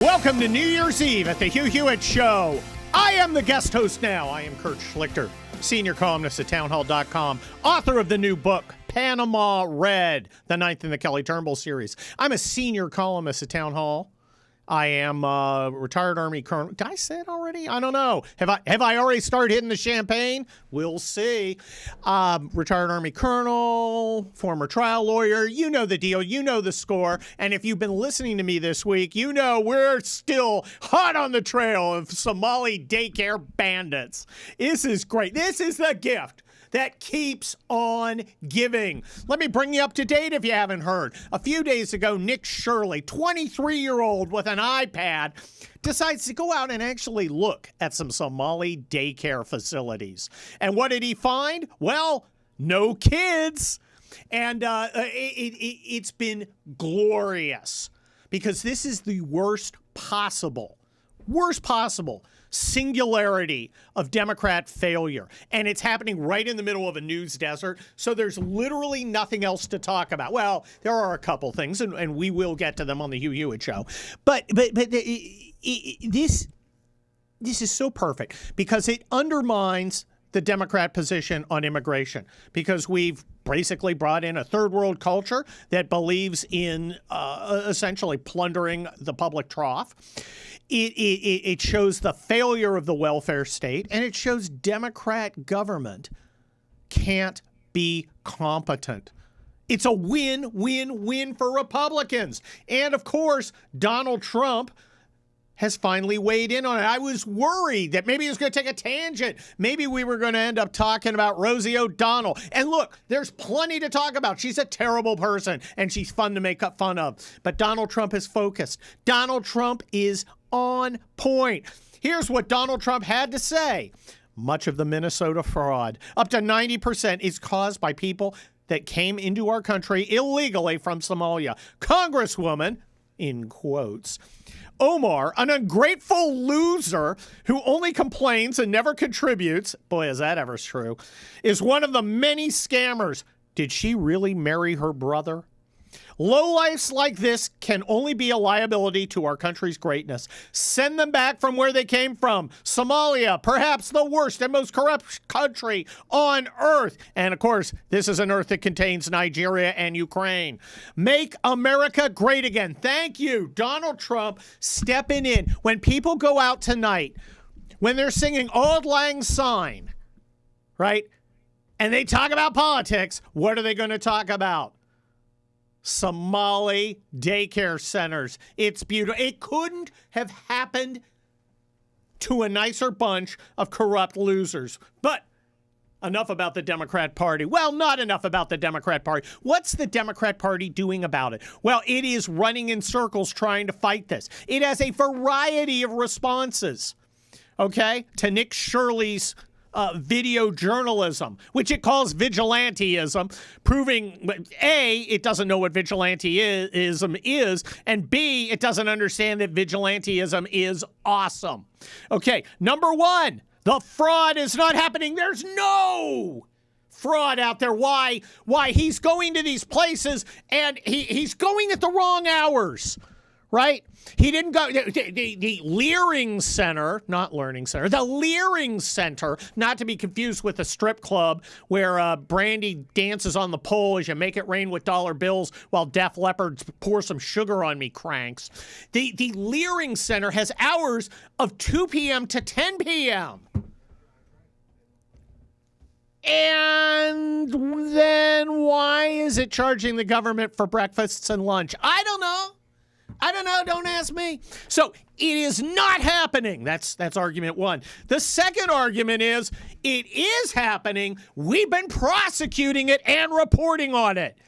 Welcome to New Year's Eve at the Hugh Hewitt Show. I am the guest host now. I am Kurt Schlichter, senior columnist at townhall.com, author of the new book, Panama Red, the 9th in the Kelly Turnbull series. I'm a senior columnist at Town Hall. I am a retired Army colonel. Did I say it already? I don't know. Have I already started hitting the champagne? We'll see. Retired Army colonel, former trial lawyer. You know the deal. You know the score. And if you've been listening to me this week, you know we're still hot on the trail of Somali daycare bandits. This is great. This is the gift that keeps on giving. Let me bring you up to date if you haven't heard. A few days ago, Nick Shirley, 23-year-old with an iPad, decides to go out and actually look at some Somali daycare facilities. And what did he find? Well, no kids. And it's been glorious because this is the worst possible singularity of Democrat failure. And it's happening right in the middle of a news desert. So there's literally nothing else to talk about. Well, there are a couple things, and we will get to them on the Hugh Hewitt Show. But this is so perfect because it undermines the Democrat position on immigration, because we've basically brought in a third world culture that believes in essentially plundering the public trough. It shows the failure of the welfare state, and it shows Democrat government can't be competent. It's a win-win-win for Republicans. And, of course, Donald Trump has finally weighed in on it. I was worried that maybe he was going to take a tangent. Maybe we were going to end up talking about Rosie O'Donnell. And look, there's plenty to talk about. She's a terrible person, and she's fun to make fun of. But Donald Trump is focused. Donald Trump is on point. Here's what Donald Trump had to say. Much of the Minnesota fraud, up to 90%, is caused by people that came into our country illegally from Somalia. Congresswoman, in quotes, Omar, an ungrateful loser who only complains and never contributes, boy, is that ever true, is one of the many scammers. Did she really marry her brother? Lowlifes like this can only be a liability to our country's greatness. Send them back from where they came from. Somalia, perhaps the worst and most corrupt country on earth. And, of course, this is an earth that contains Nigeria and Ukraine. Make America great again. Thank you, Donald Trump, stepping in. When people go out tonight, when they're singing Auld Lang Syne, right, and they talk about politics, what are they going to talk about? Somali daycare centers. It's beautiful. It couldn't have happened to a nicer bunch of corrupt losers. But enough about the Democrat Party. Well, not enough about the Democrat Party. What's the Democrat Party doing about it? Well, it is running in circles trying to fight this. It has a variety of responses, okay, to Nick Shirley's video journalism, which it calls vigilanteism, proving, A, it doesn't know what vigilanteism is, and B, it doesn't understand that vigilanteism is awesome. Okay, number one, the fraud is not happening. There's no fraud out there. Why? He's going to these places, and he's going at the wrong hours, right? He didn't go, the Leering Center, not Learning Center, the Leering Center, not to be confused with a strip club where Brandy dances on the pole as you make it rain with dollar bills while Def Leppard pour some sugar on me cranks. The Leering Center has hours of 2 p.m. to 10 p.m. And then why is it charging the government for breakfasts and lunch? I don't know. Don't ask me. So it is not happening. That's argument one. The second argument is it is happening. We've been prosecuting it and reporting on it.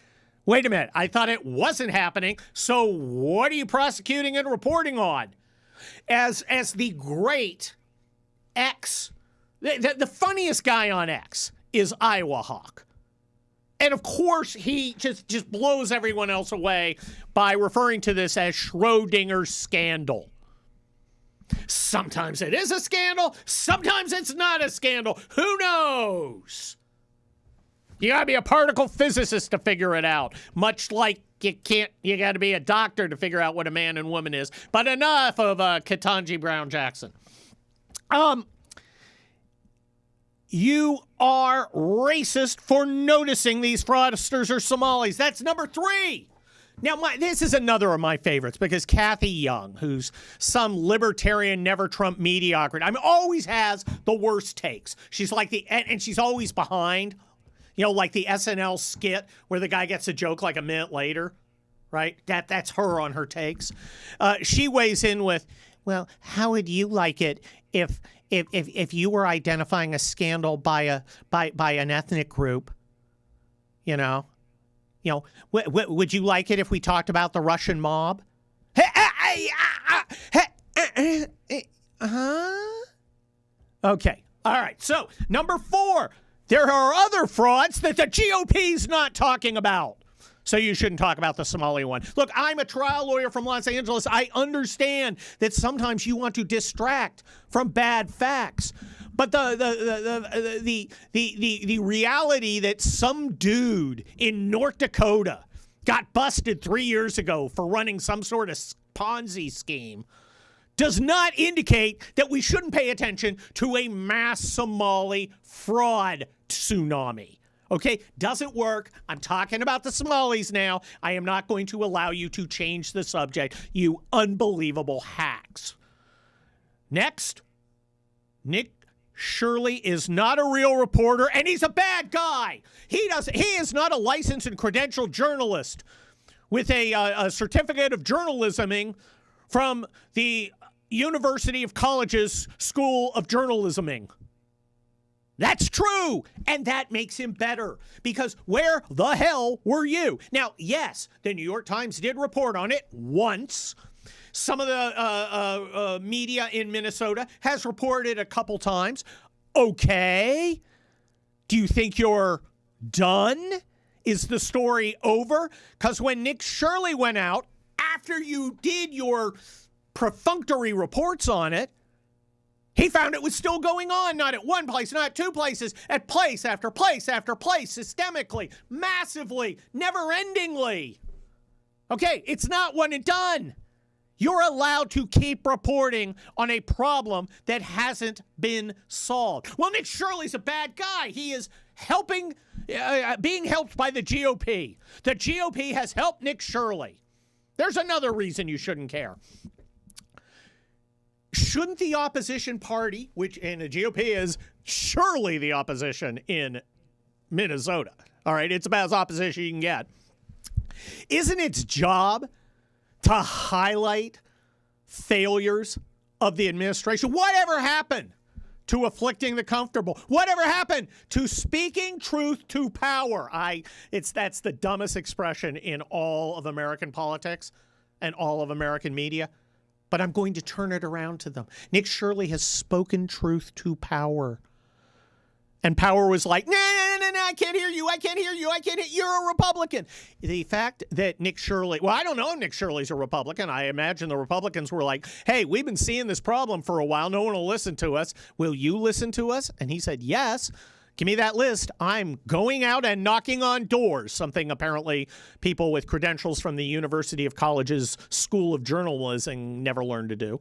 Wait a minute. I thought it wasn't happening. So what are you prosecuting and reporting on? As the great X, the funniest guy on X is Iowa Hawk. And of course, he just blows everyone else away by referring to this as Schrodinger's scandal. Sometimes it is a scandal. Sometimes it's not a scandal. Who knows? You gotta be a particle physicist to figure it out. Much like You got to be a doctor to figure out what a man and woman is. But enough of Ketanji Brown Jackson. You are racist for noticing these fraudsters are Somalis. That's number 3. Now, this is another of my favorites because Kathy Young, who's some libertarian, never Trump mediocrity, always has the worst takes. She's like and she's always behind, like the SNL skit where the guy gets a joke like a minute later, right? That's her on her takes. She weighs in with, well, how would you like it if you were identifying a scandal by an ethnic group, would you like it if we talked about the Russian mob? Okay. All right. So, number 4, there are other frauds that the GOP's not talking about. So you shouldn't talk about the Somali one. Look, I'm a trial lawyer from Los Angeles. I understand that sometimes you want to distract from bad facts. But the reality that some dude in North Dakota got busted 3 years ago for running some sort of Ponzi scheme does not indicate that we shouldn't pay attention to a mass Somali fraud tsunami. Okay, doesn't work. I'm talking about the Somalis now. I am not going to allow you to change the subject, you unbelievable hacks. Next, Nick Shirley is not a real reporter, and he's a bad guy. He is not a licensed and credentialed journalist with a certificate of journalisming from the University of College's School of Journalisming. That's true, and that makes him better, because where the hell were you? Now, yes, the New York Times did report on it once. Some of the media in Minnesota has reported a couple times. Okay. Do you think you're done? Is the story over? Because when Nick Shirley went out, after you did your perfunctory reports on it, he found it was still going on, not at one place, not at 2 places, at place after place after place, systemically, massively, never-endingly. Okay, it's not one and done. You're allowed to keep reporting on a problem that hasn't been solved. Well, Nick Shirley's a bad guy. He is being helped by the GOP. The GOP has helped Nick Shirley. There's another reason you shouldn't care. Shouldn't the opposition party, and the GOP is surely the opposition in Minnesota, all right, it's about as opposition you can get, isn't its job to highlight failures of the administration? Whatever happened to afflicting the comfortable? Whatever happened to speaking truth to power? That's the dumbest expression in all of American politics and all of American media. But I'm going to turn it around to them. Nick Shirley has spoken truth to power. And power was like, no, I can't hear you. I can't hear you. You're a Republican. The fact that Nick Shirley, well, I don't know if Nick Shirley's a Republican. I imagine the Republicans were like, hey, we've been seeing this problem for a while. No one will listen to us. Will you listen to us? And he said, yes. Give me that list. I'm going out and knocking on doors, something apparently people with credentials from the University of College's School of Journalism never learned to do.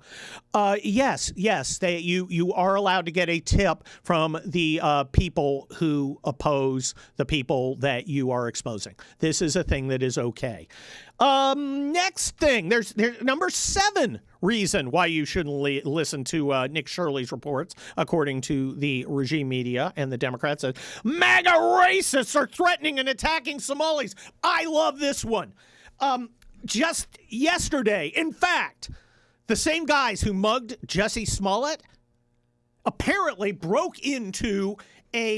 Yes, you are allowed to get a tip from the people who oppose the people that you are exposing. This is a thing that is okay. Next thing, there's number 7 reason why you shouldn't listen to Nick Shirley's reports, according to the regime media and the Democrats. MAGA racists are threatening and attacking Somalis. I love this one. Just yesterday, in fact, the same guys who mugged Jussie Smollett apparently broke into one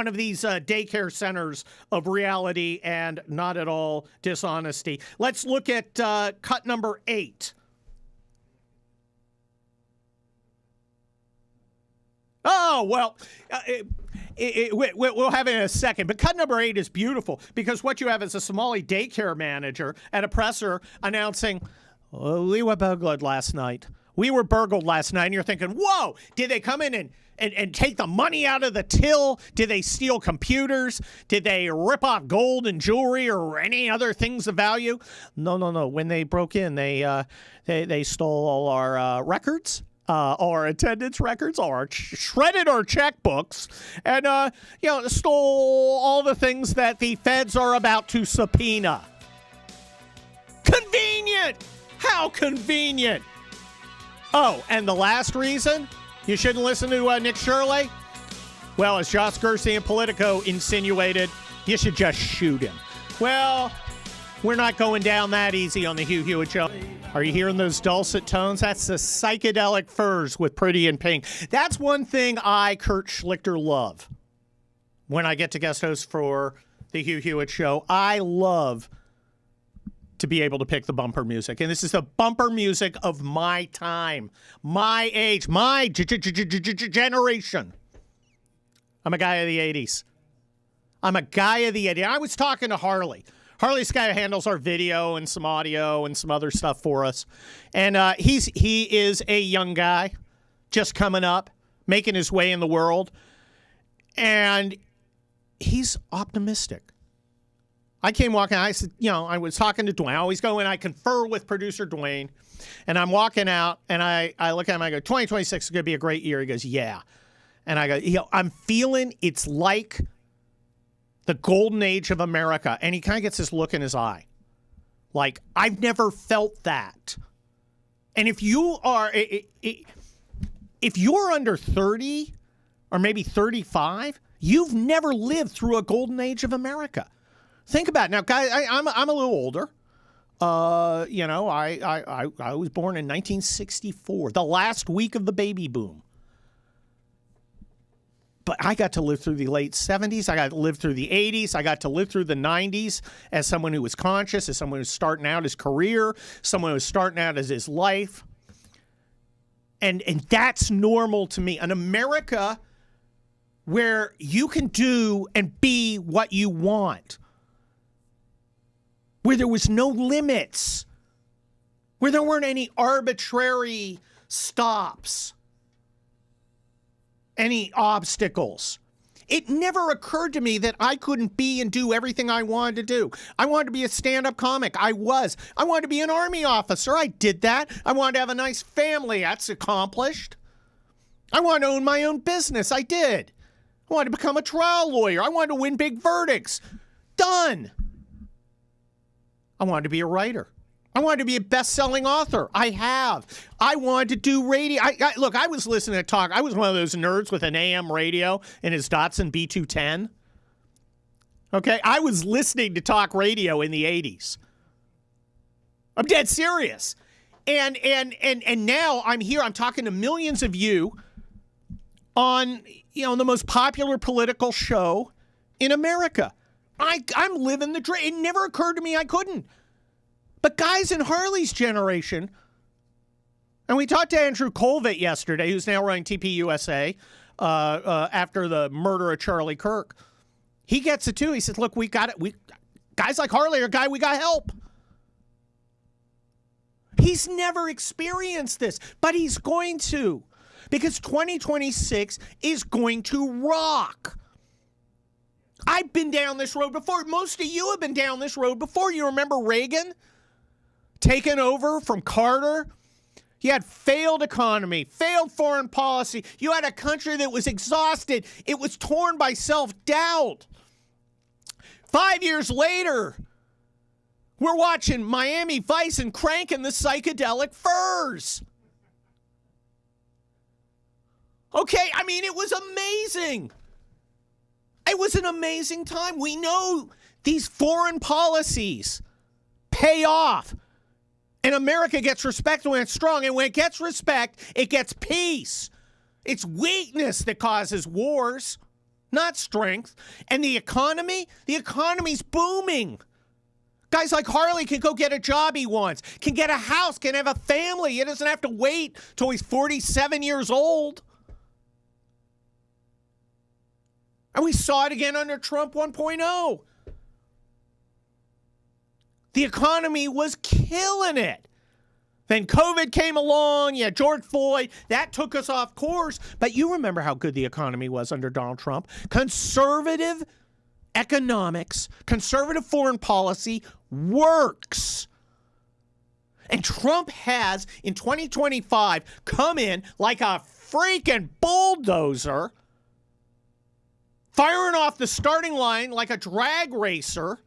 of these daycare centers of reality and not at all dishonesty. Let's look at cut number 8. Oh, well, we'll have it in a second. But cut number 8 is beautiful because what you have is a Somali daycare manager at a presser announcing, we were burglared last night. We were burgled last night, and you're thinking, whoa, did they come in and take the money out of the till? Did they steal computers? Did they rip off gold and jewelry or any other things of value? No. When they broke in, they stole all our records, all our attendance records, shredded our checkbooks, and stole all the things that the feds are about to subpoena. Convenient! How convenient! Oh, and the last reason you shouldn't listen to Nick Shirley? Well, as Josh Gersey and Politico insinuated, you should just shoot him. Well, we're not going down that easy on the Hugh Hewitt Show. Are you hearing those dulcet tones? That's the psychedelic furs with Pretty in Pink. That's one thing I, Kurt Schlichter, love when I get to guest host for the Hugh Hewitt Show. I love to be able to pick the bumper music. And this is the bumper music of my time, my age, my generation. I'm a guy of the 80s. I was talking to Harley. Harley's guy who handles our video and some audio and some other stuff for us. And he is a young guy just coming up, making his way in the world. And he's optimistic. I came walking, I said, I was talking to Dwayne. I always go and I confer with producer Dwayne, and I'm walking out, and I look at him, I go, 2026 is going to be a great year. He goes, yeah. And I go, I'm feeling it's like the golden age of America. And he kind of gets this look in his eye. Like, I've never felt that. And if you're under 30 or maybe 35, you've never lived through a golden age of America. Think about it. Now, guys, I'm a little older. I was born in 1964, the last week of the baby boom. But I got to live through the late 70s. I got to live through the 80s. I got to live through the 90s as someone who was conscious, as someone who was starting out his career, someone who was starting out as his life. And that's normal to me. An America where you can do and be what you want, where there was no limits, where there weren't any arbitrary stops, any obstacles. It never occurred to me that I couldn't be and do everything I wanted to do. I wanted to be a stand-up comic. I was. I wanted to be an Army officer. I did that. I wanted to have a nice family. That's accomplished. I wanted to own my own business. I did. I wanted to become a trial lawyer. I wanted to win big verdicts. Done. I wanted to be a writer. I wanted to be a best-selling author. I have. I wanted to do radio. Look, I was listening to talk. I was one of those nerds with an AM radio and his Datsun B210. Okay? I was listening to talk radio in the 80s. I'm dead serious. And now I'm here. I'm talking to millions of you on, the most popular political show in America. I'm living the dream. It never occurred to me I couldn't. But guys in Harley's generation, and we talked to Andrew Colvett yesterday, who's now running TPUSA after the murder of Charlie Kirk. He gets it too. He says, look, we got it. Guys like Harley are we got help. He's never experienced this, but he's going to, because 2026 is going to rock. I've been down this road before. Most of you have been down this road before. You remember Reagan taking over from Carter? You had failed economy, failed foreign policy. You had a country that was exhausted. It was torn by self-doubt. 5 years later, we're watching Miami Vice and cranking the psychedelic furs. Okay, it was amazing. It was an amazing time. We know these foreign policies pay off. And America gets respect when it's strong. And when it gets respect, it gets peace. It's weakness that causes wars, not strength. And the economy's booming. Guys like Harley can go get a job he wants, can get a house, can have a family. He doesn't have to wait till he's 47 years old. And we saw it again under Trump 1.0. The economy was killing it. Then COVID came along. Yeah, George Floyd. That took us off course. But you remember how good the economy was under Donald Trump. Conservative economics, conservative foreign policy works. And Trump has, in 2025, come in like a freaking bulldozer, firing off the starting line like a drag racer.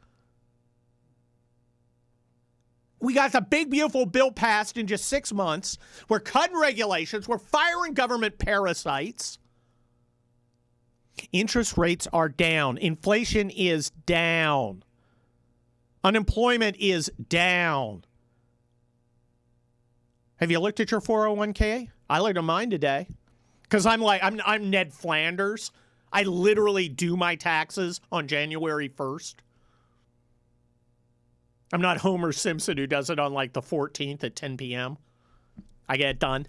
We got the big, beautiful bill passed in just 6 months. We're cutting regulations. We're firing government parasites. Interest rates are down. Inflation is down. Unemployment is down. Have you looked at your 401k? I looked at mine today because I'm Ned Flanders. I literally do my taxes on January 1st. I'm not Homer Simpson who does it on like the 14th at 10 p.m. I get it done.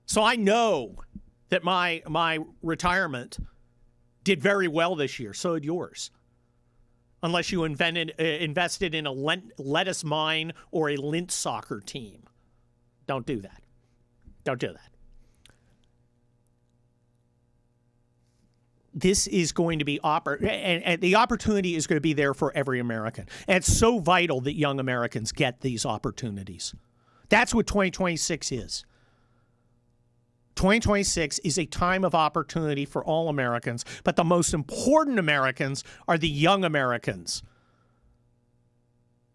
So I know that my retirement did very well this year. So did yours. Unless you invested in a lettuce mine or a lint soccer team. Don't do that. Don't do that. This is going to be and the opportunity is going to be there for every American. And it's so vital that young Americans get these opportunities. That's what 2026 is. 2026 is a time of opportunity for all Americans, but the most important Americans are the young Americans.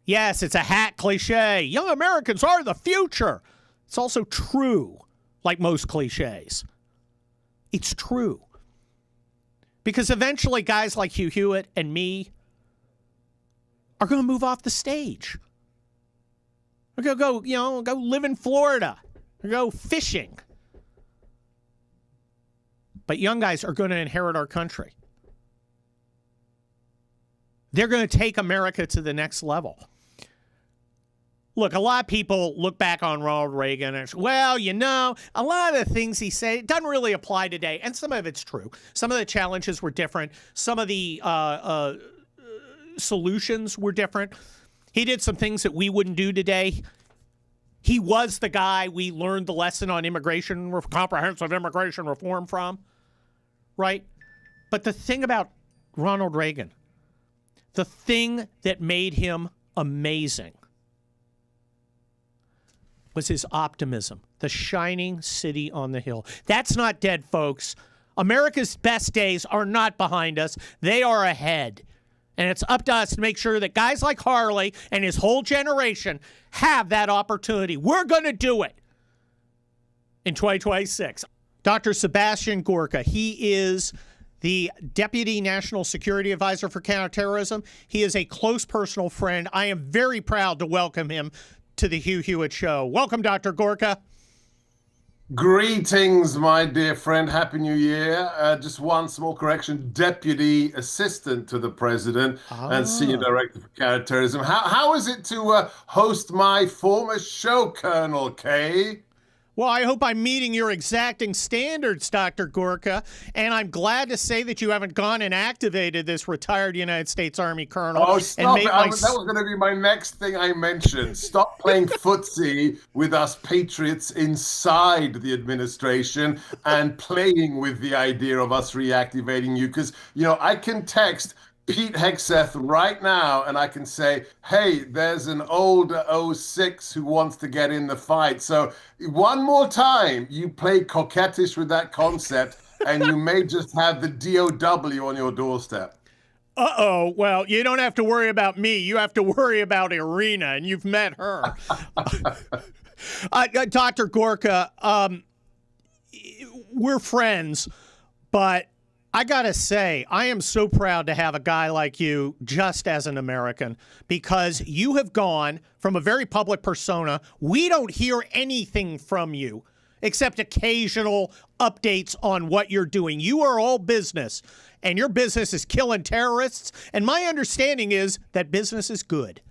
Yes, it's a hack cliche. Young Americans are the future. It's also true, like most cliches. It's true. Because eventually guys like Hugh Hewitt and me are going to move off the stage. We're going to go live in Florida. Or go fishing. But young guys are going to inherit our country. They're going to take America to the next level. Look, a lot of people look back on Ronald Reagan and say, well, a lot of the things he said, it doesn't really apply today. And some of it's true. Some of the challenges were different. Some of the solutions were different. He did some things that we wouldn't do today. He was the guy we learned the lesson on comprehensive immigration reform from, right? But the thing about Ronald Reagan, the thing that made him amazing was his optimism, the shining city on the hill. That's not dead, folks. America's best days are not behind us. They are ahead. And it's up to us to make sure that guys like Harley and his whole generation have that opportunity. We're going to do it in 2026. Dr. Sebastian Gorka, he is the Deputy National Security Advisor for Counterterrorism. He is a close personal friend. I am very proud to welcome him to the Hugh Hewitt Show. Welcome, Dr. Gorka. Greetings, my dear friend. Happy New Year. Just one small correction. Deputy Assistant to the President and Senior Director for Counterterrorism. How is it to host my former show, Colonel K? Well, I hope I'm meeting your exacting standards, Dr. Gorka, and I'm glad to say that you haven't gone and activated this retired United States Army colonel. Oh, stop it. That was going to be my next thing I mentioned. Stop playing footsie with us patriots inside the administration and playing with the idea of us reactivating you. Because, I can text Pete Hegseth right now, and I can say, hey, there's an old 06 who wants to get in the fight. So one more time, you play coquettish with that concept, and you may just have the DOW on your doorstep. Uh-oh. Well, you don't have to worry about me. You have to worry about Irina, and you've met her. Dr. Gorka, we're friends, but I got to say, I am so proud to have a guy like you just as an American, because you have gone from a very public persona. We don't hear anything from you except occasional updates on what you're doing. You are all business, and your business is killing terrorists. And my understanding is that business is good.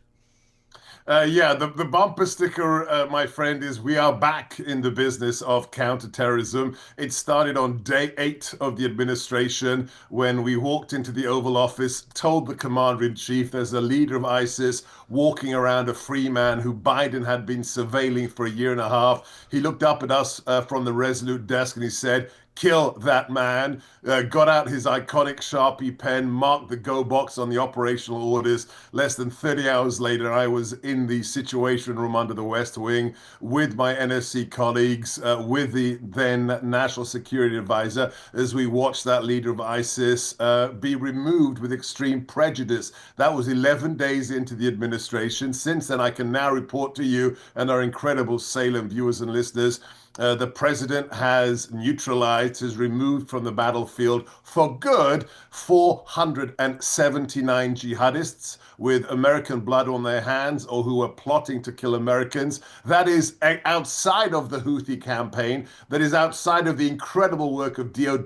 Yeah, the bumper sticker, my friend, is we are back in the business of counterterrorism. It started on day 8 of the administration when we walked into the Oval Office, told the commander in chief there's a leader of ISIS walking around a free man who Biden had been surveilling for a year and a half. He looked up at us from the Resolute desk and he said, kill that man, got out his iconic Sharpie pen, marked the go box on the operational orders. Less than 30 hours later, I was in the Situation Room under the West Wing with my NSC colleagues, with the then National Security Advisor, as we watched that leader of ISIS be removed with extreme prejudice. That was 11 days into the administration. Since then, I can now report to you and our incredible Salem viewers and listeners the president has neutralized, has removed from the battlefield for good 479 jihadists with American blood on their hands or who are plotting to kill Americans. That is outside of the Houthi campaign. That is outside of the incredible work of DOW,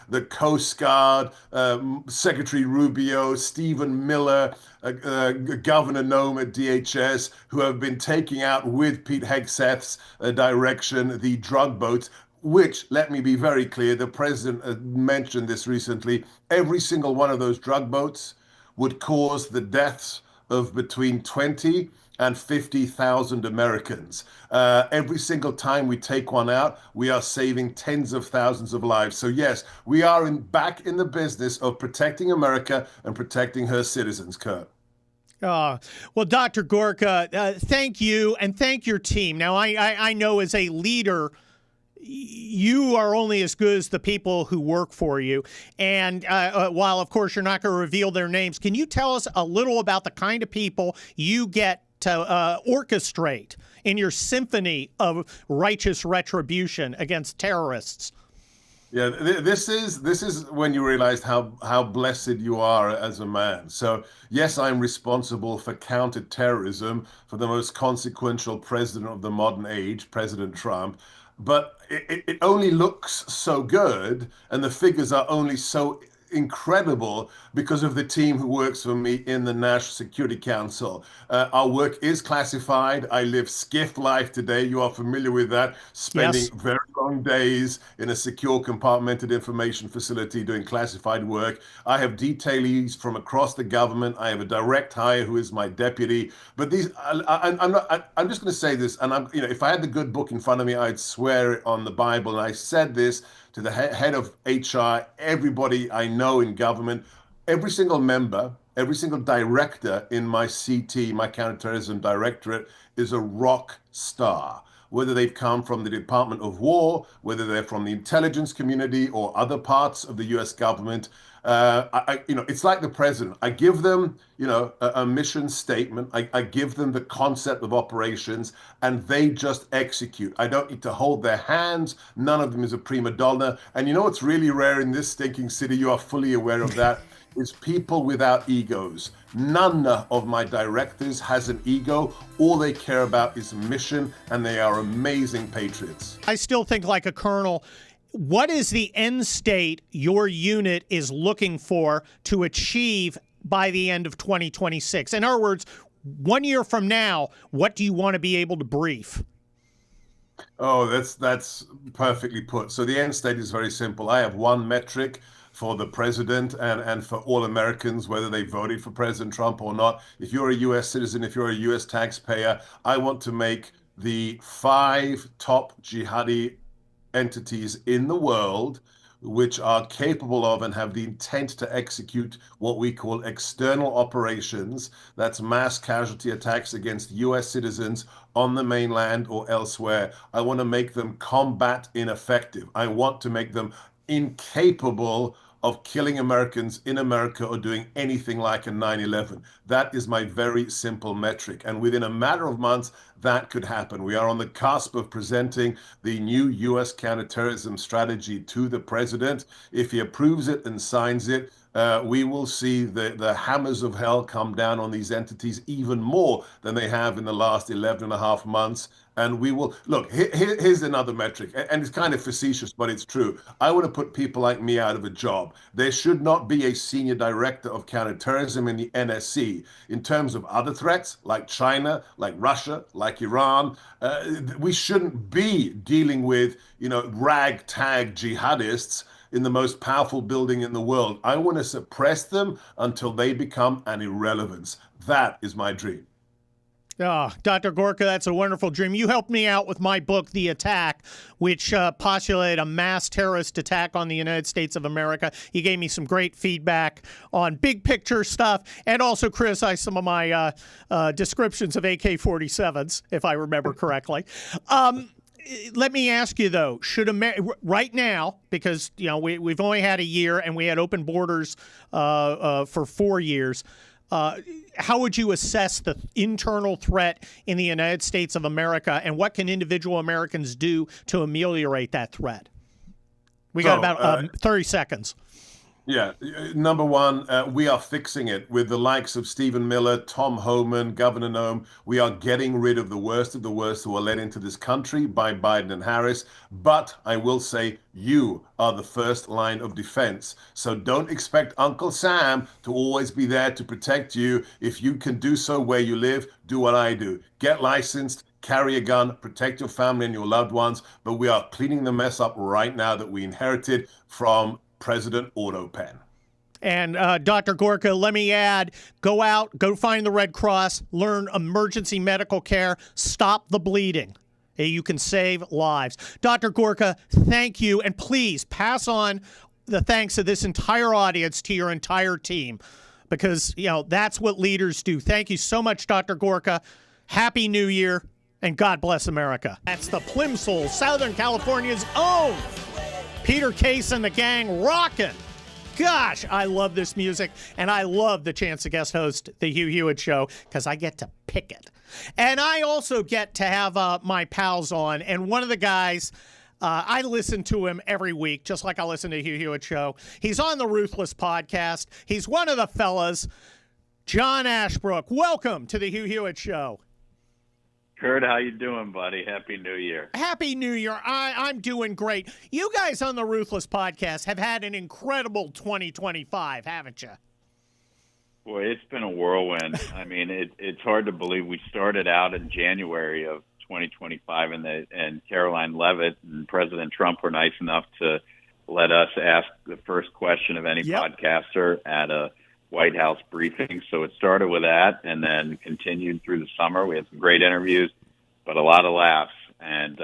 the Coast Guard, Secretary Rubio, Stephen Miller, Governor Noem at DHS, who have been taking out with Pete Hegseth's direction the drug boats, which, let me be very clear, the president mentioned this recently, every single one of those drug boats would cause the deaths of between 20 and 50,000 Americans. Every single time we take one out, we are saving tens of thousands of lives. So yes, we are back in the business of protecting America and protecting her citizens, Kurt. Well, Dr. Gorka, thank you and thank your team. Now, I know as a leader, you are only as good as the people who work for you. And while, of course, you're not going to reveal their names, can you tell us a little about the kind of people you get to orchestrate in your symphony of righteous retribution against terrorists? Yeah, this is when you realize how blessed you are as a man. So yes, I'm responsible for counterterrorism for the most consequential president of the modern age, President Trump. But it only looks so good, and the figures are only so incredible because of the team who works for me in the National Security Council. Our work is classified. I live skiff life today. You are familiar with that, spending Yes. very long days in a secure compartmented information facility doing classified work. I have detailees from across the government. I have a direct hire who is my deputy. But I'm just going to say this, and if I had the good book in front of me, I'd swear it on the Bible. And I said this to the head of HR, everybody I know in government, every single member, every single director in my CT, my counterterrorism directorate, is a rock star. Whether they've come from the Department of War, whether they're from the intelligence community or other parts of the US government, it's like the president. I give them, a mission statement. I give them the concept of operations, and they just execute. I don't need to hold their hands. None of them is a prima donna. And you know what's really rare in this stinking city? You are fully aware of that. Is people without egos. None of my directors has an ego. All they care about is mission, and they are amazing patriots. I still think like a colonel. What is the end state your unit is looking for to achieve by the end of 2026? In other words, 1 year from now, what do you want to be able to brief? Oh, that's perfectly put. So the end state is very simple. I have one metric for the president and for all Americans, whether they voted for President Trump or not. If you're a US citizen, if you're a US taxpayer, I want to make the 5 top jihadi entities in the world which are capable of and have the intent to execute what we call external operations. That's mass casualty attacks against US citizens on the mainland or elsewhere. I want to make them combat ineffective. I want to make them incapable of killing Americans in America or doing anything like a 9/11. That is my very simple metric. And within a matter of months, that could happen. We are on the cusp of presenting the new US counterterrorism strategy to the president. If he approves it and signs it, we will see the hammers of hell come down on these entities even more than they have in the last 11 and a half months. And we will look. Here's another metric, and it's kind of facetious, but it's true. I want to put people like me out of a job. There should not be a senior director of counterterrorism in the NSC. In terms of other threats like China, like Russia, like Iran, we shouldn't be dealing with, ragtag jihadists in the most powerful building in the world. I want to suppress them until they become an irrelevance. That is my dream. Oh, Dr. Gorka, that's a wonderful dream. You helped me out with my book, The Attack, which postulated a mass terrorist attack on the United States of America. You gave me some great feedback on big picture stuff and also criticized some of my descriptions of AK-47s, if I remember correctly. Let me ask you, though, right now, because we've only had a year and we had open borders for 4 years, how would you assess the internal threat in the United States of America, and what can individual Americans do to ameliorate that threat? We got about 30 seconds. Yeah. Number one, we are fixing it with the likes of Stephen Miller, Tom Homan, Governor Noem. We are getting rid of the worst who are let into this country by Biden and Harris. But I will say you are the first line of defense. So don't expect Uncle Sam to always be there to protect you. If you can do so where you live, do what I do. Get licensed. Carry a gun, protect your family and your loved ones. But we are cleaning the mess up right now that we inherited from President Autopen. And Dr. Gorka, let me add, go out, go find the Red Cross, learn emergency medical care, stop the bleeding. You can save lives. Dr. Gorka, thank you. And please pass on the thanks of this entire audience to your entire team, because, that's what leaders do. Thank you so much, Dr. Gorka. Happy New Year, and God bless America. That's the Plimsoll, Southern California's own Peter Case and the gang rocking. Gosh, I love this music, and I love the chance to guest host the Hugh Hewitt Show because I get to pick it. And I also get to have my pals on, and one of the guys, I listen to him every week, just like I listen to the Hugh Hewitt Show. He's on the Ruthless podcast. He's one of the fellas, John Ashbrook. Welcome to the Hugh Hewitt Show. Kurt, how you doing, buddy? Happy New Year. Happy New Year. I'm doing great. You guys on the Ruthless podcast have had an incredible 2025, haven't you? Boy, it's been a whirlwind. I mean, it's hard to believe we started out in January of 2025, and Caroline Leavitt and President Trump were nice enough to let us ask the first question of any podcaster at a White House briefing. So it started with that and then continued through the summer. We had some great interviews, but a lot of laughs. And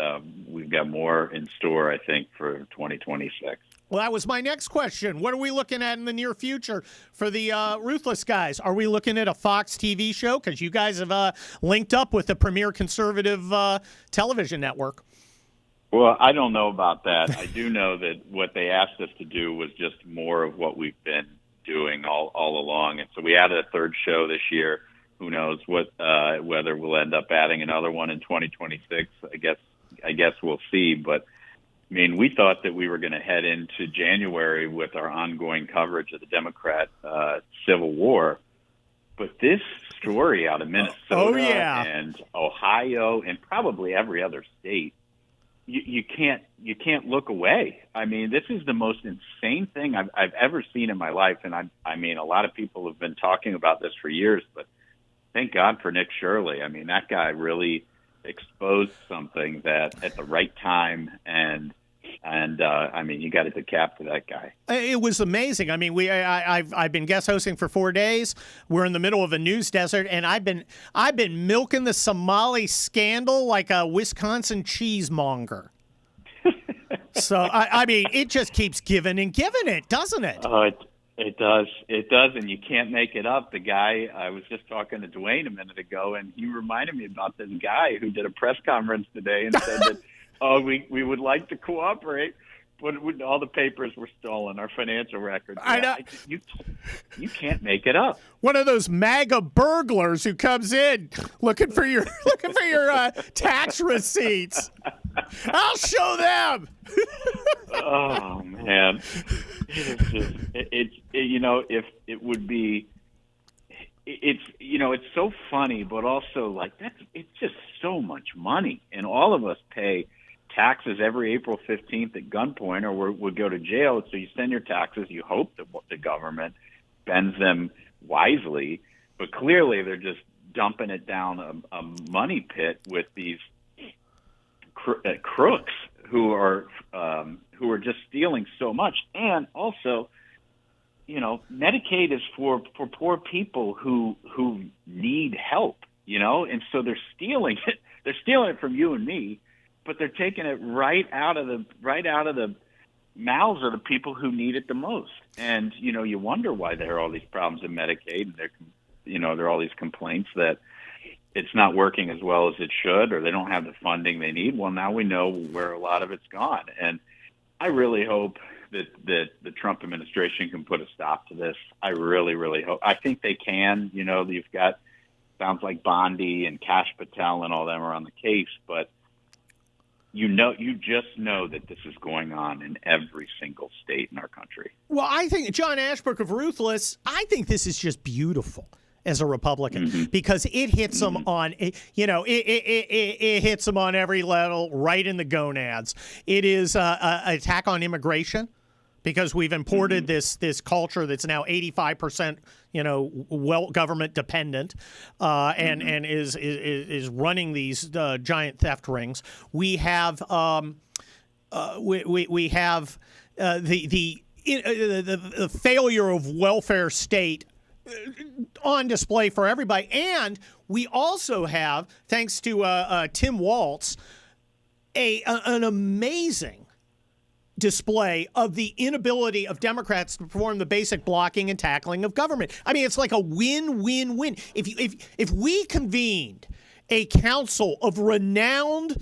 we've got more in store, I think, for 2026. Well, that was my next question. What are we looking at in the near future for the Ruthless guys? Are we looking at a Fox TV show? Because you guys have linked up with the premier conservative television network. Well, I don't know about that. I do know that what they asked us to do was just more of what we've been doing all along. And so we added a third show this year. Who knows whether we'll end up adding another one in 2026. I guess we'll see. But I mean, we thought that we were going to head into January with our ongoing coverage of the Democrat Civil War. But this story out of Minnesota and Ohio and probably every other state, you can't look away. I mean, this is the most insane thing I've ever seen in my life. And I mean, a lot of people have been talking about this for years, but thank God for Nick Shirley. I mean, that guy really exposed something that at the right time, and I mean, you got to decap to that guy. It was amazing. I mean, I've been guest hosting for 4 days. We're in the middle of a news desert, and I've been milking the Somali scandal like a Wisconsin cheesemonger. So I mean, it just keeps giving and giving it, doesn't it? Oh, it does. It does, and you can't make it up. The guy, I was just talking to Dwayne a minute ago, and he reminded me about this guy who did a press conference today and said that, oh, we would like to cooperate, but all the papers were stolen, our financial records. I know. You can't make it up. One of those MAGA burglars who comes in looking for your tax receipts. I'll show them. Oh man, it's just, you know, if it would be, it's it's so funny, but also like it's just so much money, and all of us pay taxes every April 15th at gunpoint, or we'll go to jail. So you send your taxes, you hope that the government spends them wisely, but clearly they're just dumping it down a money pit with these crooks who are just stealing so much. And also, Medicaid is for poor people who need help, and so they're stealing it. They're stealing it from you and me, but they're taking it right out of the mouths of the people who need it the most. And you wonder why there are all these problems in Medicaid, and there are all these complaints that it's not working as well as it should, or they don't have the funding they need. Well, now we know where a lot of it's gone, and I really hope that the Trump administration can put a stop to this. I really, really hope. I think they can. You've got, sounds like Bondi and Kash Patel and all them are on the case, but you just know that this is going on in every single state in our country. Well, I think John Ashbrook of Ruthless, I think this is just beautiful as a Republican, because it hits them on, it hits them on every level, right in the gonads. It is an attack on immigration, because we've imported this culture that's now 85%, government dependent, and is running these giant theft rings. We have we have the failure of welfare state on display for everybody, and we also have, thanks to Tim Walz, an amazing display of the inability of Democrats to perform the basic blocking and tackling of government. I mean, it's like a win-win-win. If we convened a council of renowned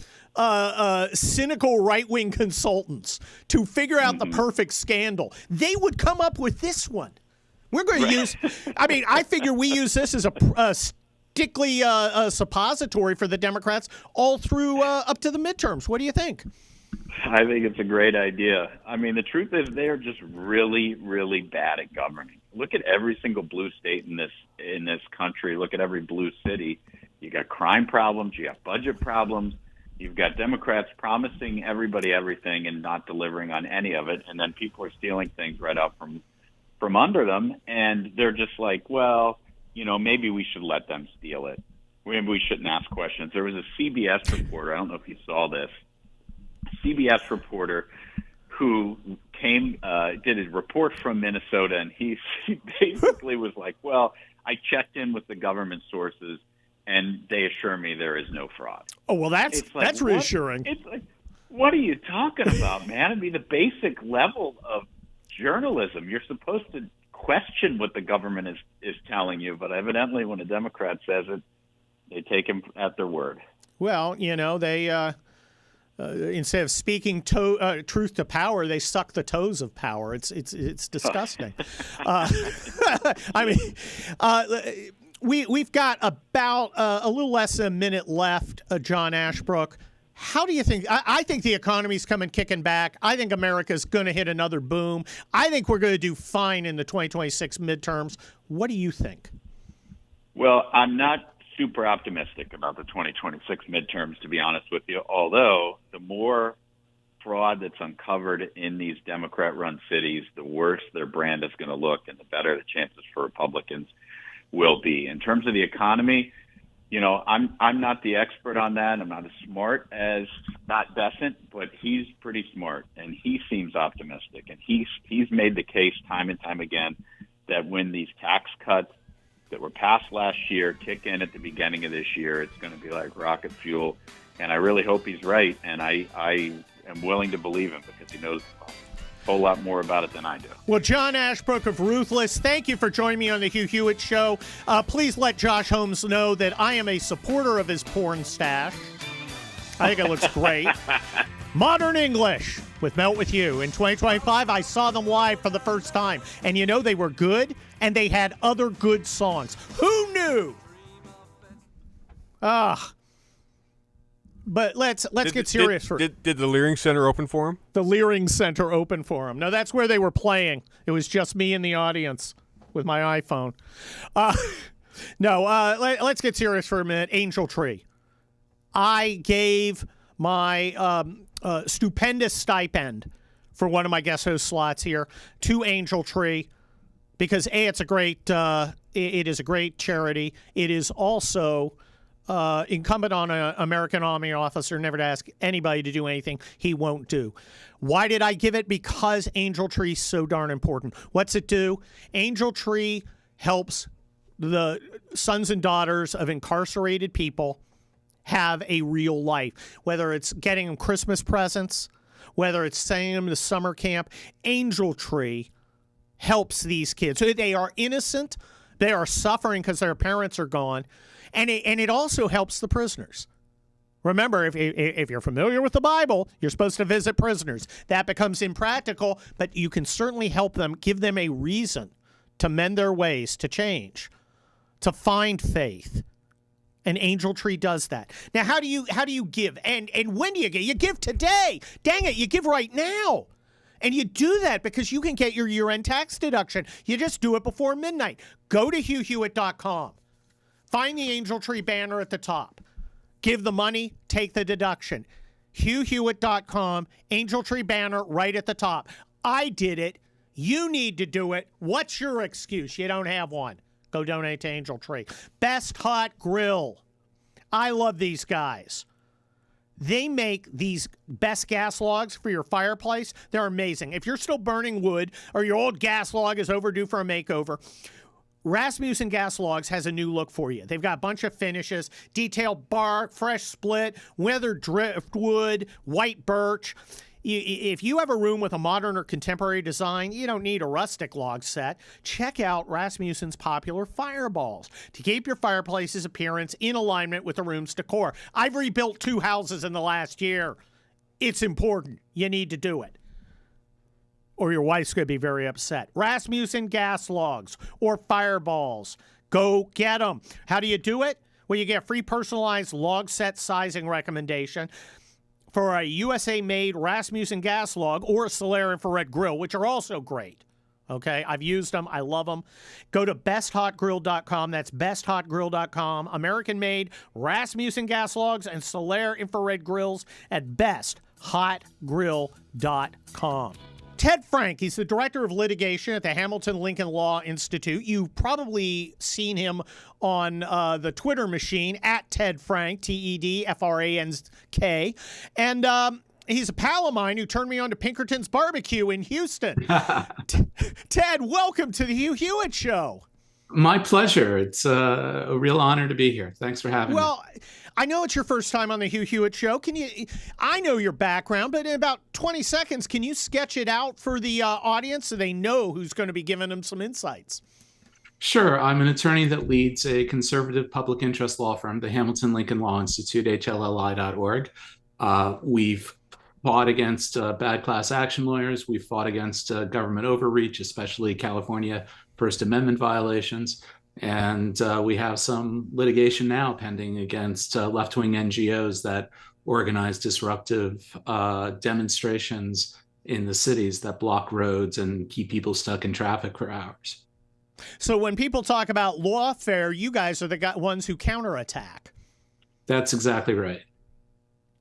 cynical right-wing consultants to figure out the perfect scandal, they would come up with this one. We're going to use, I figure we use this as a stickly suppository for the Democrats all through up to the midterms. What do you think? I think it's a great idea. The truth is they are just really, really bad at governing. Look at every single blue state in this country. Look at every blue city. You got crime problems. You got budget problems. You've got Democrats promising everybody everything and not delivering on any of it, and then people are stealing things right out from under them, and they're just like, well, maybe we should let them steal it. Maybe we shouldn't ask questions. There was a CBS reporter, I don't know if you saw this, CBS reporter who did a report from Minnesota, and he basically was like, well, I checked in with the government sources, and they assure me there is no fraud. Oh, well, that's reassuring. It's like, what are you talking about, man? The basic level of journalism, you're supposed to question what the government is telling you, but evidently when a Democrat says it, they take him at their word. Well, they instead of speaking truth to power, they suck the toes of power. It's disgusting. We've got about a little less than a minute left, John Ashbrook. How do you think? I think the economy's coming kicking back. I think America's going to hit another boom. I think we're going to do fine in the 2026 midterms. What do you think? Well, I'm not super optimistic about the 2026 midterms, to be honest with you, although the more fraud that's uncovered in these Democrat-run cities, the worse their brand is going to look and the better the chances for Republicans will be. In terms of the economy, I'm not the expert on that. I'm not as smart as Scott Bessent, but he's pretty smart, and he seems optimistic. And he's made the case time and time again that when these tax cuts that were passed last year kick in at the beginning of this year, it's going to be like rocket fuel. And I really hope he's right, and I am willing to believe him because he knows a whole lot more about it than I do. Well, John Ashbrook of Ruthless, thank you for joining me on the Hugh Hewitt Show. Please let Josh Holmes know that I am a supporter of his porn stash. I think it looks great. Modern English with Melt With You. In 2025, I saw them live for the first time. And they were good, and they had other good songs. Who knew? But let's get serious for Did the Leering Center open for him? The Leering Center open for him. No, that's where they were playing. It was just me in the audience with my iPhone. No, let's get serious for a minute. Angel Tree. I gave my stupendous stipend for one of my guest host slots here to Angel Tree because it's a great. It is a great charity. It is also incumbent on an American Army officer never to ask anybody to do anything he won't do. Why did I give it? Because Angel Tree is so darn important. What's it do? Angel Tree helps the sons and daughters of incarcerated people have a real life, whether it's getting them Christmas presents, whether it's sending them to summer camp. Angel Tree helps these kids. So they are innocent. They are suffering because their parents are gone. And it also helps the prisoners. Remember, if you're familiar with the Bible, you're supposed to visit prisoners. That becomes impractical, but you can certainly help them, give them a reason to mend their ways, to change, to find faith. And Angel Tree does that. Now, how do you give? And when do you give? You give today. Dang it, you give right now. And you do that because you can get your year-end tax deduction. You just do it before midnight. Go to HughHewitt.com. Find the Angel Tree banner at the top. Give the money, take the deduction. HughHewitt.com, Angel Tree banner right at the top. I did it. You need to do it. What's your excuse? You don't have one. Go donate to Angel Tree. Best Hot Grill. I love these guys. They make these best gas logs for your fireplace. They're amazing. If you're still burning wood or your old gas log is overdue for a makeover, Rasmussen Gas Logs has a new look for you. They've got a bunch of finishes: detailed bark, fresh split, weathered driftwood, white birch. If you have a room with a modern or contemporary design, you don't need a rustic log set. Check out Rasmussen's popular fireballs to keep your fireplace's appearance in alignment with the room's decor. I've rebuilt 2 houses in the last year. It's important. You need to do it, or your wife's going to be very upset. Rasmussen Gas Logs or Fireballs. Go get them. How do you do it? Well, you get free personalized log set sizing recommendation for a USA-made Rasmussen gas log or a Solaire infrared grill, which are also great. Okay, I've used them. I love them. Go to besthotgrill.com. That's besthotgrill.com. American-made Rasmussen gas logs and Solaire infrared grills at besthotgrill.com. Ted Frank, he's the director of litigation at the Hamilton Lincoln Law Institute. You've probably seen him on the Twitter machine at Ted Frank, TEDFRANK. And he's a pal of mine who turned me on to Pinkerton's Barbecue in Houston. Ted, welcome to the Hugh Hewitt Show. My pleasure. It's a real honor to be here. Thanks for having me. Well, I know it's your first time on the Hugh Hewitt Show. I know your background, but in about 20 seconds, can you sketch it out for the audience so they know who's going to be giving them some insights? Sure. I'm an attorney that leads a conservative public interest law firm, the Hamilton Lincoln Law Institute, HLLI.org. We've fought against bad class action lawyers. We've fought against government overreach, especially California First Amendment violations. And we have some litigation now pending against left-wing NGOs that organize disruptive demonstrations in the cities that block roads and keep people stuck in traffic for hours. So when people talk about lawfare, you guys are the ones who counterattack. That's exactly right.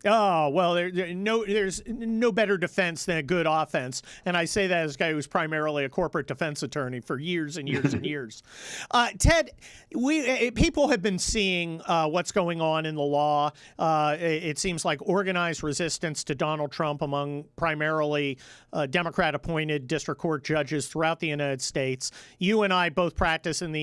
Oh, well, there's no better defense than a good offense. And I say that as a guy who's primarily a corporate defense attorney for years and years and years. Ted, people have been seeing what's going on in the law. It seems like organized resistance to Donald Trump among primarily Democrat-appointed district court judges throughout the United States. You and I both practiced in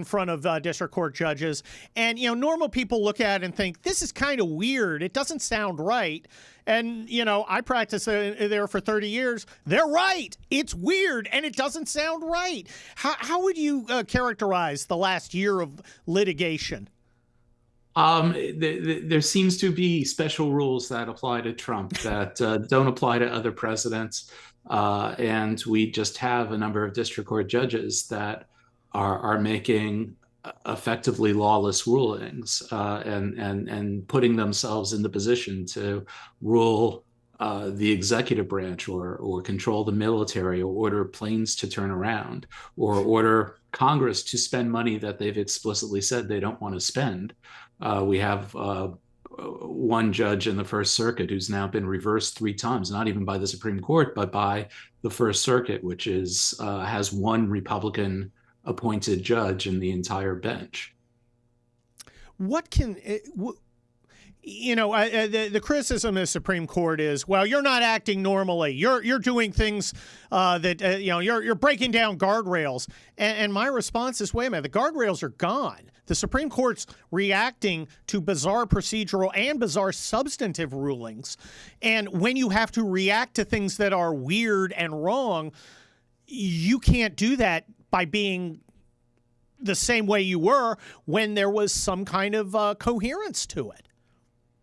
front of district court judges. And, normal people look at it and think, this is kind of weird. It doesn't sound right. And, I practiced there for 30 years. They're right. It's weird, and it doesn't sound right. How would you characterize the last year of litigation? There seems to be special rules that apply to Trump that don't apply to other presidents. And we just have a number of district court judges that are making effectively lawless rulings and putting themselves in the position to rule the executive branch or control the military or order planes to turn around or order Congress to spend money that they've explicitly said they don't want to spend. We have one judge in the First Circuit who's now been reversed 3 times, not even by the Supreme Court, but by the First Circuit, which has one Republican appointed judge in the entire bench. What can the criticism of the Supreme Court is, well, you're not acting normally. You're doing things that you're breaking down guardrails. And my response is, wait a minute, the guardrails are gone. The Supreme Court's reacting to bizarre procedural and bizarre substantive rulings. And when you have to react to things that are weird and wrong, you can't do that by being the same way you were when there was some kind of coherence to it.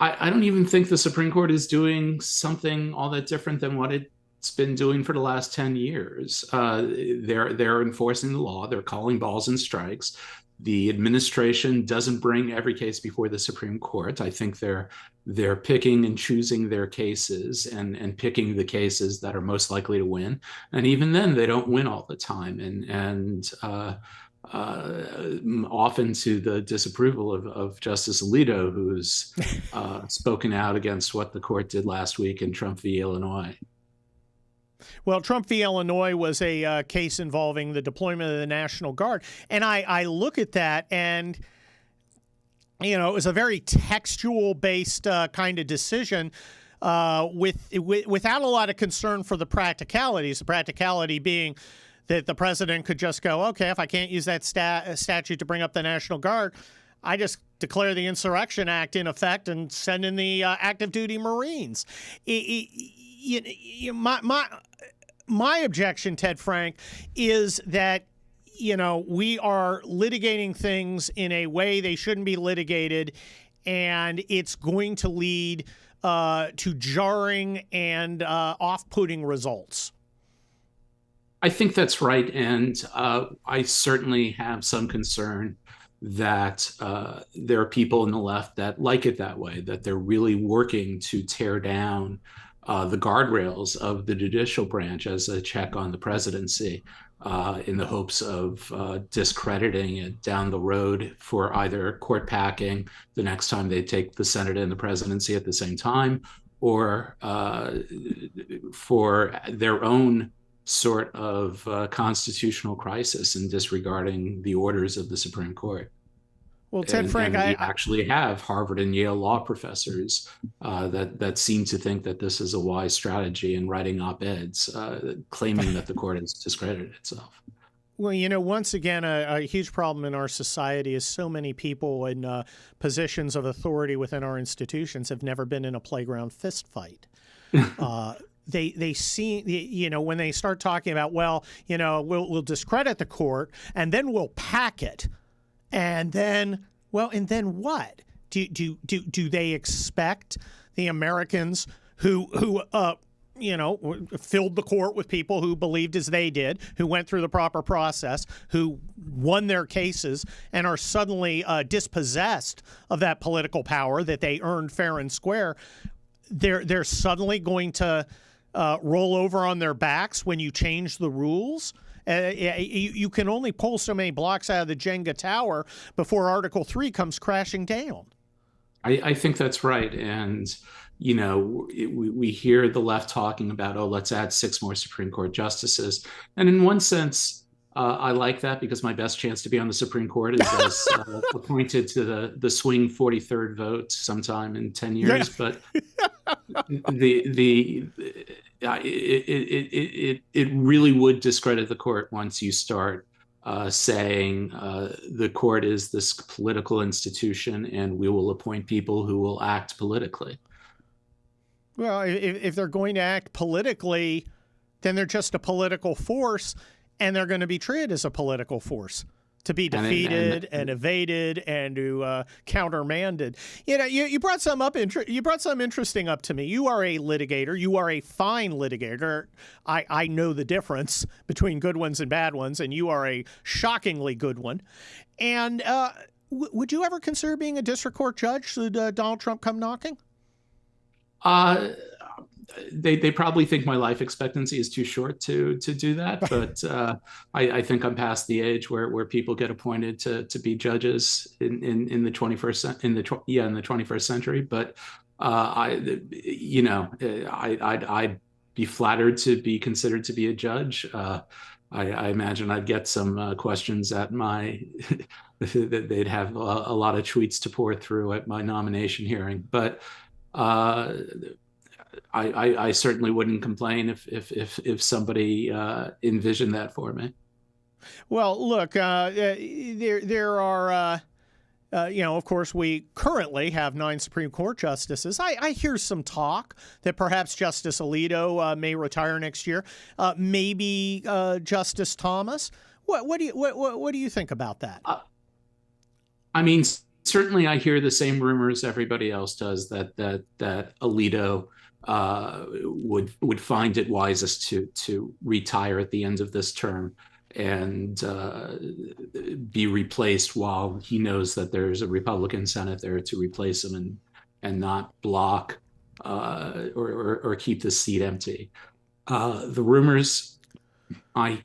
I don't even think the Supreme Court is doing something all that different than what it's been doing for the last 10 years. They're enforcing the law. They're calling balls and strikes. The administration doesn't bring every case before the Supreme Court. I think they're picking and choosing their cases and picking the cases that are most likely to win. And even then, they don't win all the time. And often to the disapproval of Justice Alito, who's spoken out against what the court did last week in Trump v. Illinois. Well, Trump v. Illinois was a case involving the deployment of the National Guard. And I look at that and, it was a very textual-based kind of decision without a lot of concern for the practicalities, the practicality being that the president could just go, okay, if I can't use that statute to bring up the National Guard, I just declare the Insurrection Act in effect and send in the active duty Marines. My objection, Ted Frank, is that we are litigating things in a way they shouldn't be litigated, and it's going to lead to jarring and off-putting results. I think that's right, and I certainly have some concern that there are people in the left that like it that way, that they're really working to tear down the guardrails of the judicial branch as a check on the presidency in the hopes of discrediting it down the road for either court packing the next time they take the Senate and the presidency at the same time, or for their own sort of constitutional crisis and disregarding the orders of the Supreme Court. Well, Ted Frank, we actually have Harvard and Yale law professors that seem to think that this is a wise strategy and writing op-eds claiming that the court has discredited itself. Well, once again, a huge problem in our society is so many people in positions of authority within our institutions have never been in a playground fist fight. They see, when they start talking about, we'll discredit the court and then we'll pack it. And then what? Do they expect the Americans who filled the court with people who believed as they did, who went through the proper process, who won their cases, and are suddenly dispossessed of that political power that they earned fair and square? They're suddenly going to roll over on their backs when you change the rules? You can only pull so many blocks out of the Jenga tower before Article 3 comes crashing down. I think that's right. And, we hear the left talking about, let's add 6 more Supreme Court justices. And in one sense, I like that because my best chance to be on the Supreme Court is as appointed to the swing 43rd vote sometime in 10 years. But it really would discredit the court once you start saying the court is this political institution and we will appoint people who will act politically. Well, if they're going to act politically, then they're just a political force, and they're going to be treated as a political force to be defeated and evaded and to countermanded. You brought some up. You brought some interesting up to me. You are a litigator. You are a fine litigator. I know the difference between good ones and bad ones, and you are a shockingly good one. And would you ever consider being a district court judge should Donald Trump come knocking? they probably think my life expectancy is too short to do that, but I think I'm past the age where people get appointed to be judges in the 21st century. But I'd be flattered to be considered to be a judge. I imagine I'd get some questions at my they'd have a lot of tweets to pour through at my nomination hearing, but I certainly wouldn't complain if somebody envisioned that for me. Well, look, there are, of course, we currently have 9 Supreme Court justices. I hear some talk that perhaps Justice Alito may retire next year. Maybe Justice Thomas. What do you think about that? I mean, certainly I hear the same rumors everybody else does that Alito would find it wisest to retire at the end of this term and be replaced while he knows that there's a Republican Senate there to replace him and not block or keep the seat empty. The rumors, one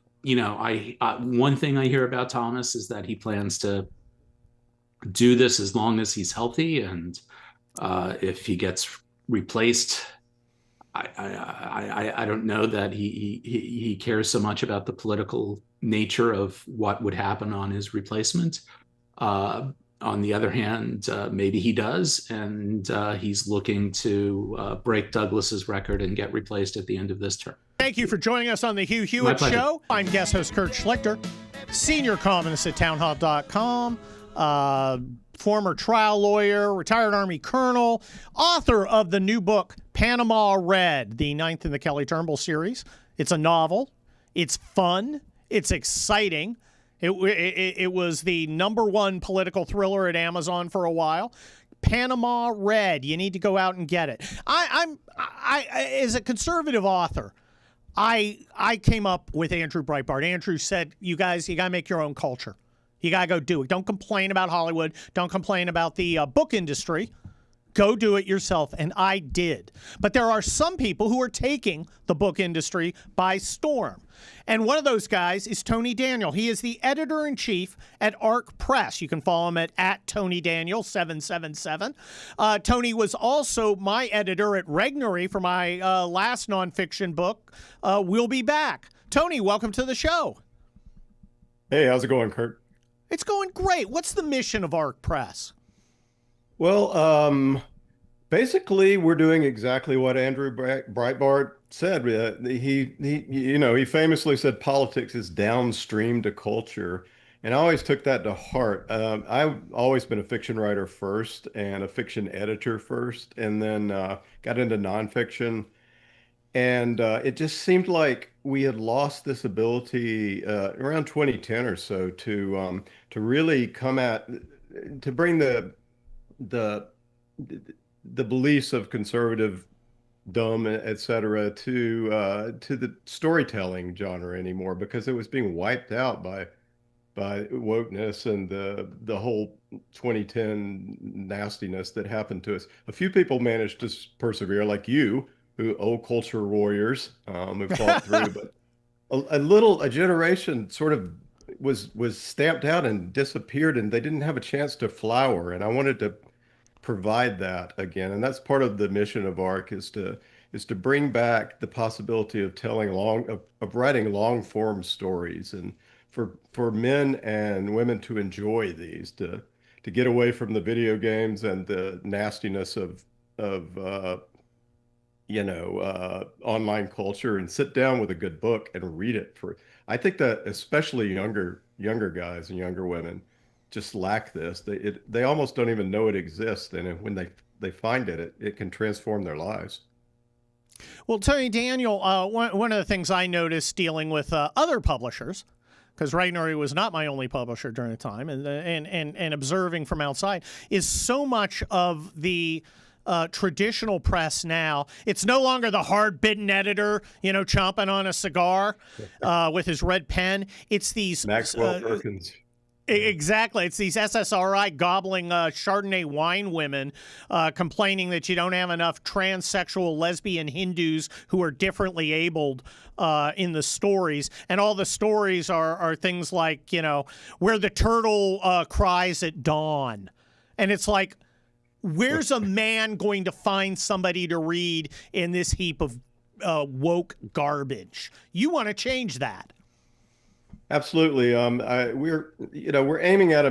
thing I hear about Thomas is that he plans to do this as long as he's healthy, and if he gets replaced, I don't know that he cares so much about the political nature of what would happen on his replacement. On the other hand, maybe he does, and he's looking to break Douglas's record and get replaced at the end of this term. Thank you for joining us on the Hugh Hewitt Show. I'm guest host Kurt Schlichter, senior columnist at townhall.com. Former trial lawyer, retired Army colonel, author of the new book, Panama Red, the 9th in the Kelly Turnbull series. It's a novel. It's fun. It's exciting. It was the #1 political thriller at Amazon for a while. Panama Red. You need to go out and get it. I as a conservative author, I came up with Andrew Breitbart. Andrew said, you guys, you got to make your own culture. You got to go do it. Don't complain about Hollywood. Don't complain about the book industry. Go do it yourself. And I did. But there are some people who are taking the book industry by storm. And one of those guys is Tony Daniel. He is the editor-in-chief at ARC Press. You can follow him at TonyDaniel777. Tony was also my editor at Regnery for my last nonfiction book, We'll Be Back. Tony, welcome to the show. Hey, how's it going, Kurt? It's going great. What's the mission of ARC Press? Well, basically, we're doing exactly what Andrew Breitbart said. He famously said politics is downstream to culture, and I always took that to heart. I've always been a fiction writer first and a fiction editor first, and then got into nonfiction. And it just seemed like we had lost this ability around 2010 or so to really to bring the beliefs of conservative dumb, et cetera, to the storytelling genre anymore, because it was being wiped out by wokeness and the whole 2010 nastiness that happened to us. A few people managed to persevere, like you, who old culture warriors who fought through, but a generation sort of was stamped out and disappeared, and they didn't have a chance to flower. And I wanted to provide that again, and that's part of the mission of ARC, is to bring back the possibility of writing long form stories, and for men and women to enjoy these, to get away from the video games and the nastiness of online culture, and sit down with a good book and read it. I think that especially younger guys and younger women just lack this. They almost don't even know it exists, and when they find it, it can transform their lives. Well, Tony Daniel, one of the things I noticed dealing with other publishers, because Regnery was not my only publisher during the time, and observing from outside, is so much of the traditional press now, it's no longer the hard-bitten editor, chomping on a cigar with his red pen. It's these Maxwell Perkins. Exactly. It's these SSRI gobbling Chardonnay wine women complaining that you don't have enough transsexual lesbian Hindus who are differently abled in the stories. And all the stories are things like, where the turtle cries at dawn. And it's like, where's a man going to find somebody to read in this heap of woke garbage? You want to change that. Absolutely. We're aiming at a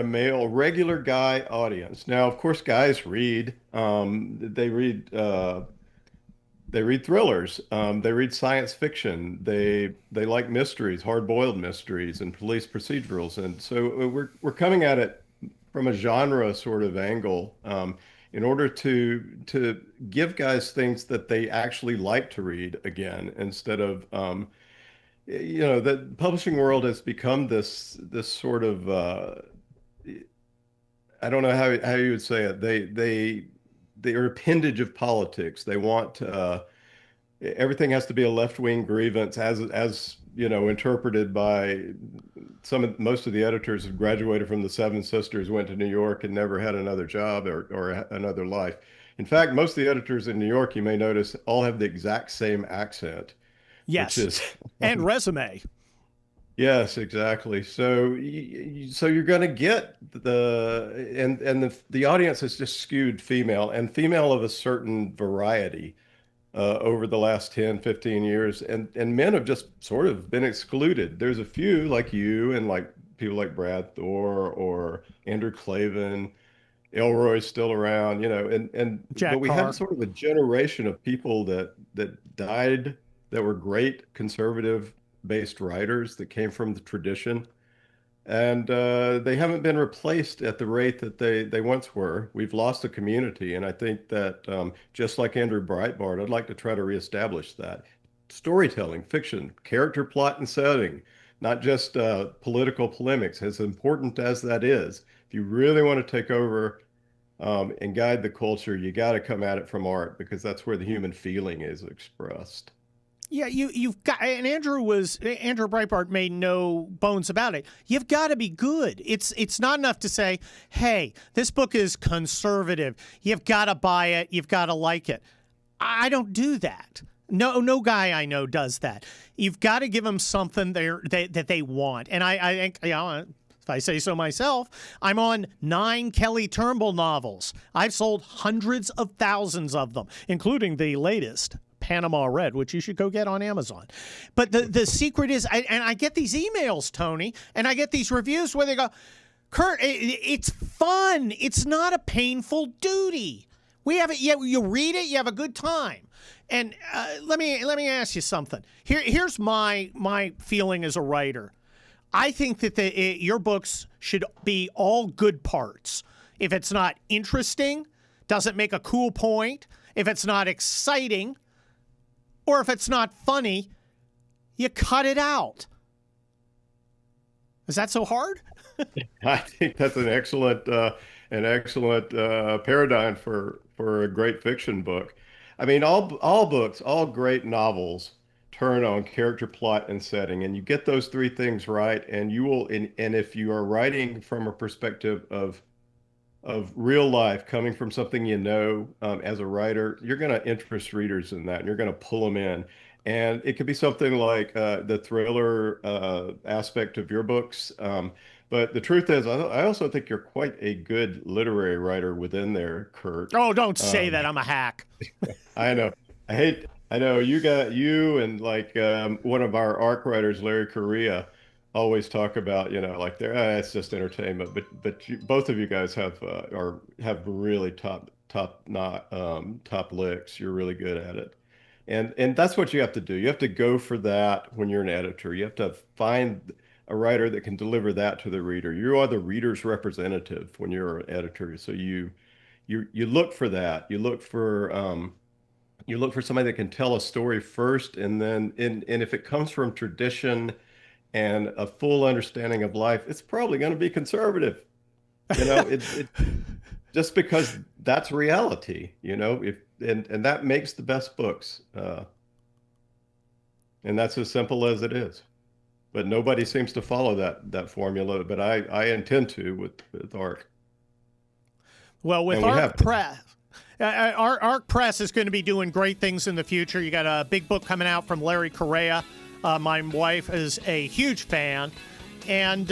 male, regular guy audience. Now, of course, guys read. They read thrillers. They read science fiction. They like mysteries, hard-boiled mysteries, and police procedurals. And so we're coming at it from a genre sort of angle, in order to give guys things that they actually like to read again, instead of the publishing world has become this sort of I don't know how you would say it. They are appendage of politics. They want everything has to be a left-wing grievance, as interpreted by most of the editors who graduated from the Seven Sisters, went to New York, and never had another job or another life. In fact, most of the editors in New York, you may notice, all have the exact same accent. Yes, which is and resume. Yes, exactly. So you're going to get the audience is just skewed female, and female of a certain variety over the last 10, 15 years, and men have just sort of been excluded. There's a few like you and like people like Brad Thor or Andrew Clavin. Elroy's still around, Jack but we Carr. had sort of a generation of people that died that were great conservative based writers that came from the tradition, and they haven't been replaced at the rate that they once were. We've lost a community, and I think that just like Andrew Breitbart, I'd like to try to reestablish that. Storytelling, fiction, character, plot, and setting, not just political polemics, as important as that is. If you really want to take over and guide the culture, you got to come at it from art, because that's where the human feeling is expressed. Yeah, you've got, and Andrew Breitbart made no bones about it. You've got to be good. It's not enough to say, hey, this book is conservative. You've got to buy it. You've got to like it. I don't do that. No guy I know does that. You've got to give them something that they want. And I think, if I say so myself, I'm on 9 Kelly Turnbull novels. I've sold hundreds of thousands of them, including the latest, Panama Red, which you should go get on Amazon. But the secret is, and I get these emails, Tony, and I get these reviews where they go, Kurt, it's fun. It's not a painful duty. We have it. Yeah, you read it. You have a good time. And let me ask you something. Here's my feeling as a writer. I think that your books should be all good parts. If it's not interesting, doesn't make a cool point, if it's not exciting, or if it's not funny, you cut it out. Is that so hard? I think that's an excellent paradigm for a great fiction book. I mean, all books, all great novels turn on character, plot, and setting, and you get those three things right, and you will. And if you are writing from a perspective of real life, coming from something as a writer, you're going to interest readers in that, and you're going to pull them in. And it could be something like the thriller aspect of your books. But the truth is, I also think you're quite a good literary writer within there, Kurt. Oh, don't say that. I'm a hack. I know. I know you and like one of our ARC writers, Larry Correa, always talk about, like it's just entertainment. But both of you guys have really top licks. You're really good at it. And that's what you have to do. You have to go for that when you're an editor. You have to find a writer that can deliver that to the reader. You are the reader's representative when you're an editor. So you look for that. You look for somebody that can tell a story first, and then and if it comes from tradition and a full understanding of life, it's probably going to be conservative. It just because that's reality. And that makes the best books. And that's as simple as it is. but nobody seems to follow that formula. But I intend to with ARC. Well, with And we ARC have to. Press, ARC Press is going to be doing great things in the future. You got a big book coming out from Larry Correa. My wife is a huge fan, and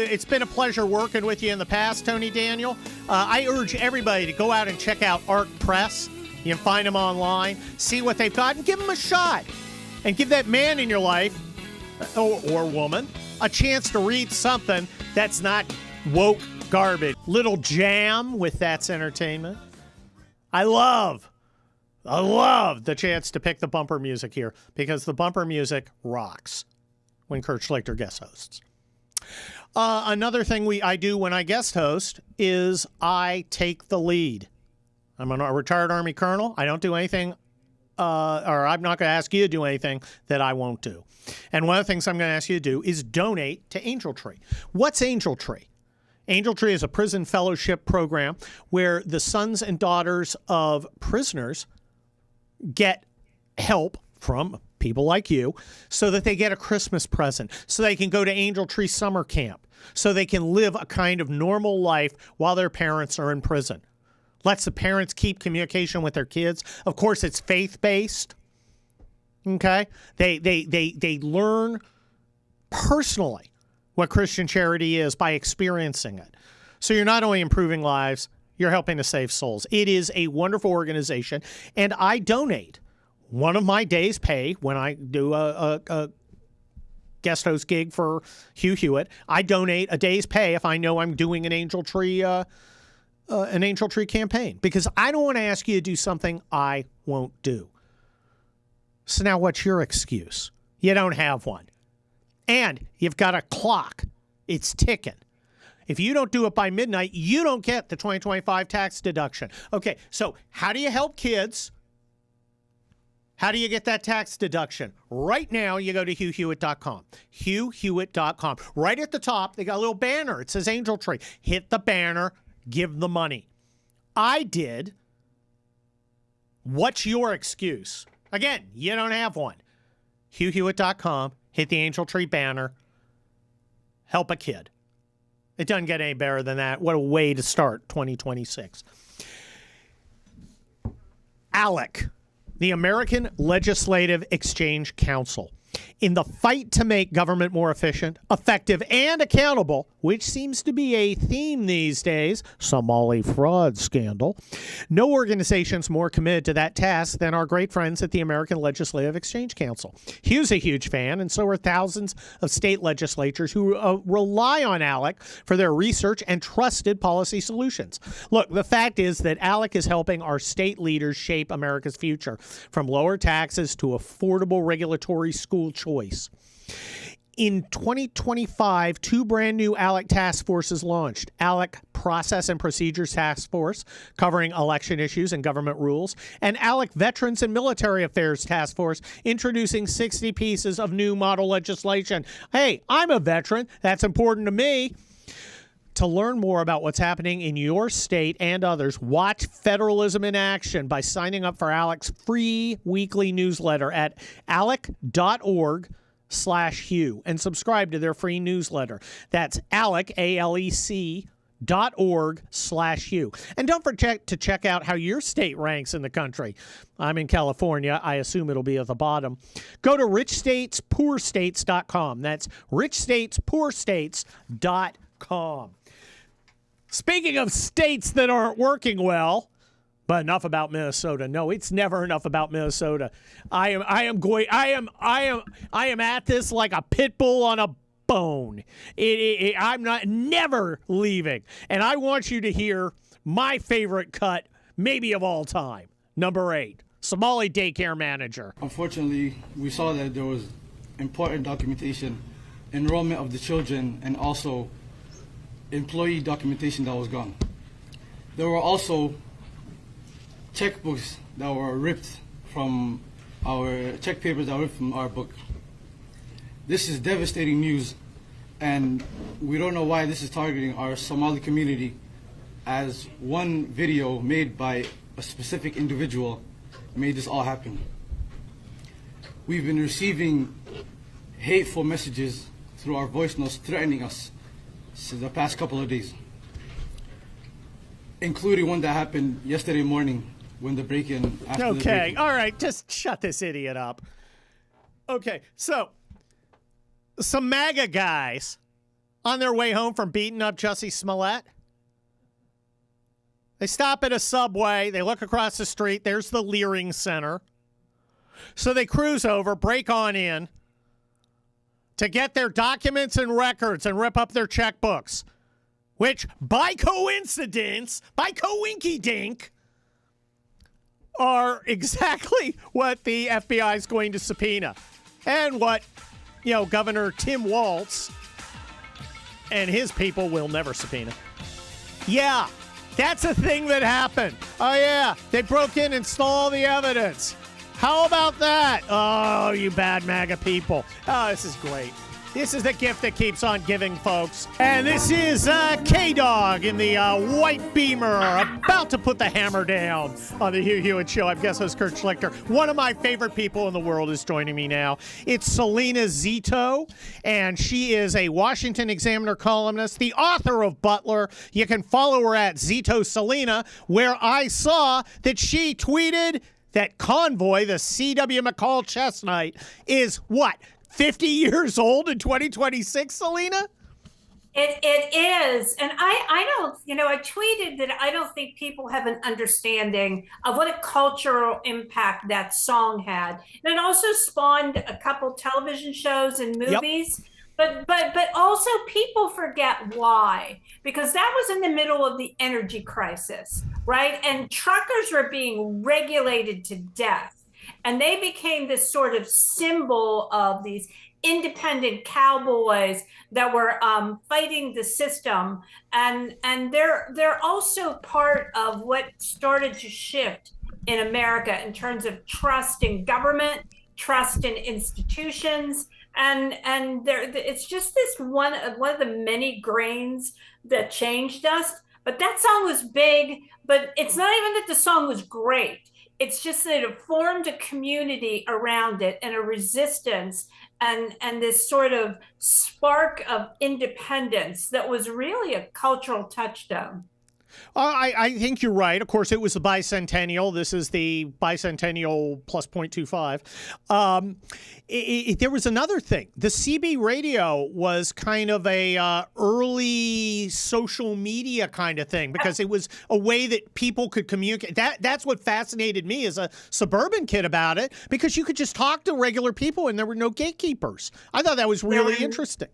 it's been a pleasure working with you in the past, Tony Daniel. I urge everybody to go out and check out ARC Press. You can find them online, see what they've got, and give them a shot. And give that man in your life, or woman, a chance to read something that's not woke garbage. Little jam with That's Entertainment. I love the chance to pick the bumper music here, because the bumper music rocks when Kurt Schlichter guest hosts. Another thing I do when I guest host is I take the lead. I'm a retired Army colonel. I don't do anything, or I'm not going to ask you to do anything that I won't do. And one of the things I'm going to ask you to do is donate to Angel Tree. What's Angel Tree? Angel Tree is a prison fellowship program where the sons and daughters of prisoners get help from people like you so that they get a Christmas present, so they can go to Angel Tree summer camp, so they can live a kind of normal life while their parents are in prison. Lets the parents keep communication with their kids. Of course, it's faith-based. Okay? They learn personally what Christian charity is by experiencing it. So you're not only improving lives, you're helping to save souls. It is a wonderful organization, and I donate one of my days' pay when I do a guest host gig for Hugh Hewitt. I donate a day's pay if I know I'm doing an Angel Tree campaign, because I don't want to ask you to do something I won't do. So now what's your excuse? You don't have one. And you've got a clock. It's ticking. If you don't do it by midnight, you don't get the 2025 tax deduction. Okay, so how do you help kids? How do you get that tax deduction? Right now, you go to HughHewitt.com. HughHewitt.com. Right at the top, they got a little banner. It says Angel Tree. Hit the banner. Give the money. I did. What's your excuse? Again, you don't have one. HughHewitt.com. Hit the Angel Tree banner. Help a kid. It doesn't get any better than that. What a way to start 2026. ALEC, the American Legislative Exchange Council. In the fight to make government more efficient, effective, and accountable, which seems to be a theme these days, Somali fraud scandal, no organization's more committed to that task than our great friends at the American Legislative Exchange Council. Hugh's a huge fan, and so are thousands of state legislatures who rely on ALEC for their research and trusted policy solutions. Look, the fact is that ALEC is helping our state leaders shape America's future, from lower taxes to affordable regulatory school choice. In 2025, two brand new ALEC task forces launched. ALEC Process and Procedures Task Force, covering election issues and government rules, and ALEC Veterans and Military Affairs Task Force, introducing 60 pieces of new model legislation. Hey, I'm a veteran. That's important to me. To learn more about what's happening in your state and others, watch Federalism in Action by signing up for ALEC's free weekly newsletter at alec.org/Hugh and subscribe to their free newsletter. That's ALEC, ALEC.org/Hugh. And don't forget to check out how your state ranks in the country. I'm in California. I assume it'll be at the bottom. Go to richstatespoorstates.com. That's richstatespoorstates.com. Speaking of states that aren't working well, but enough about Minnesota. No, it's never enough about Minnesota. I am at this like a pit bull on a bone. I'm never leaving. And I want you to hear my favorite cut, maybe of all time. Number 8, Somali daycare manager. Unfortunately, we saw that there was important documentation, enrollment of the children, and also employee documentation that was gone. There were also checkbooks that were ripped from our check papers that were ripped from our book. This is devastating news, and we don't know why this is targeting our Somali community, as one video made by a specific individual made this all happen. we've been receiving hateful messages through our voice notes threatening us since the past couple of days, including one that happened yesterday morning when the break-in. Okay, all right, just shut this idiot up. Okay, so some MAGA guys on their way home from beating up Jussie Smollett. They stop at a Subway. They look across the street. There's the Leering Center. So they cruise over, break on in to get their documents and records and rip up their checkbooks, which, by coincidence, by coinky-dink, are exactly what the FBI is going to subpoena and what, Governor Tim Walz and his people will never subpoena. Yeah, that's a thing that happened. Oh, yeah, they broke in and stole all the evidence. How about that? Oh, you bad MAGA people. Oh, this is great. This is the gift that keeps on giving, folks. And this is K-Dog in the white Beamer, about to put the hammer down on the Hugh Hewitt Show. I'm guest host Kurt Schlichter. One of my favorite people in the world is joining me now. It's Salena Zito, and she is a Washington Examiner columnist, the author of Butler. You can follow her at Zito Salena, where I saw that she tweeted that Convoy, the C.W. McCall chestnut, is what, 50 years old in 2026, Salena? It is. And I don't, I tweeted that I don't think people have an understanding of what a cultural impact that song had. And it also spawned a couple television shows and movies. Yep. But also people forget why, because that was in the middle of the energy crisis, right? And truckers were being regulated to death. And they became this sort of symbol of these independent cowboys that were fighting the system. And they're also part of what started to shift in America in terms of trust in government, trust in institutions. And it's just this one of the many grains that changed us. But that song was big, but it's not even that the song was great. It's just that it formed a community around it and a resistance and this sort of spark of independence that was really a cultural touchstone. I think you're right. Of course, it was the bicentennial. This is the bicentennial plus 0.25. There was another thing. The CB radio was kind of a early social media kind of thing because it was a way that people could communicate. That's what fascinated me as a suburban kid about it, because you could just talk to regular people and there were no gatekeepers. I thought that was really interesting.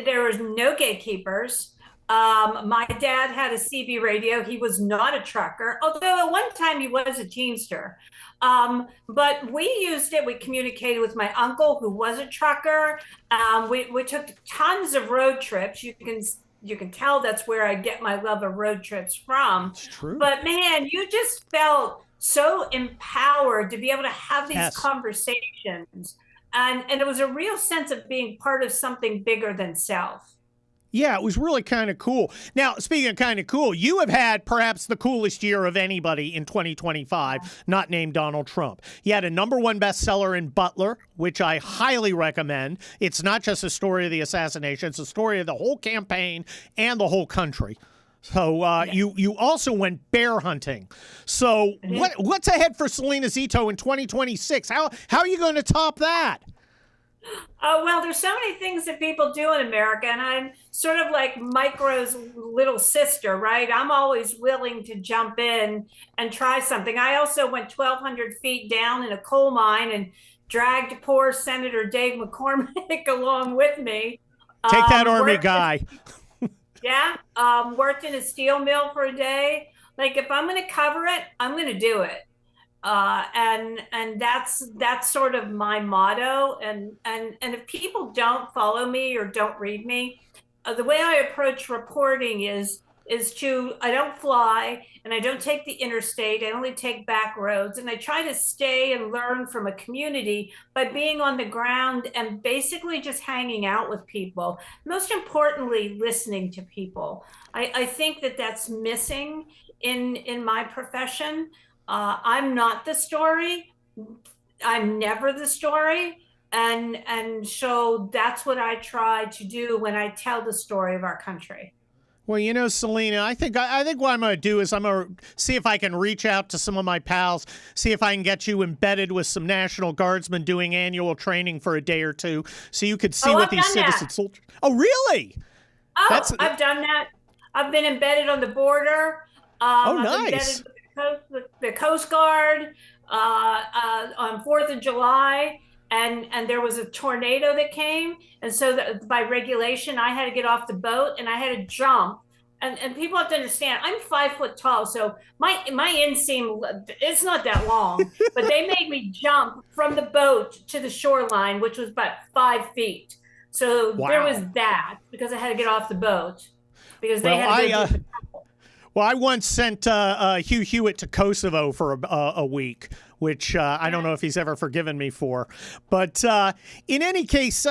There was no gatekeepers. My dad had a CB radio. He was not a trucker, although at one time he was a Teamster. But we used it. We communicated with my uncle, who was a trucker. We took tons of road trips. You can tell that's where I get my love of road trips from. It's true. But man, you just felt so empowered to be able to have these conversations. And it was a real sense of being part of something bigger than self. Yeah, it was really kind of cool. Now, speaking of kind of cool, you have had perhaps the coolest year of anybody in 2025, not named Donald Trump. You had a #1 bestseller in Butler, which I highly recommend. It's not just a story of the assassination. It's a story of the whole campaign and the whole country. So you also went bear hunting. So what's ahead for Salena Zito in 2026? How are you going to top that? Oh, well, there's so many things that people do in America, and I'm sort of like Micro's little sister, right? I'm always willing to jump in and try something. I also went 1,200 feet down in a coal mine and dragged poor Senator Dave McCormick along with me. Take that Army guy. Worked in a steel mill for a day. Like, if I'm going to cover it, I'm going to do it. And that's sort of my motto. And if people don't follow me or don't read me, the way I approach reporting is I don't fly and I don't take the interstate. I only take back roads, and I try to stay and learn from a community by being on the ground and basically just hanging out with people. Most importantly, listening to people. I think that's missing in my profession. I'm not the story. I'm never the story. And so that's what I try to do when I tell the story of our country. Well, you know, Selena, I think what I'm going to do is I'm going to see if I can reach out to some of my pals, see if I can get you embedded with some National Guardsmen doing annual training for a day or two, so you could see what these citizen soldiers. Oh, really? Oh, I've done that. I've been embedded on the border. Nice. I've been with the Coast Guard on 4th of July. And there was a tornado that came, and so by regulation, I had to get off the boat and I had to jump. And people have to understand, I'm 5 foot tall, so my inseam, it's not that long, but they made me jump from the boat to the shoreline, which was about 5 feet. So there was that, because I had to get off the boat because they had to Well, I once sent Hugh Hewitt to Kosovo for a week, which I don't know if he's ever forgiven me for. But in any case,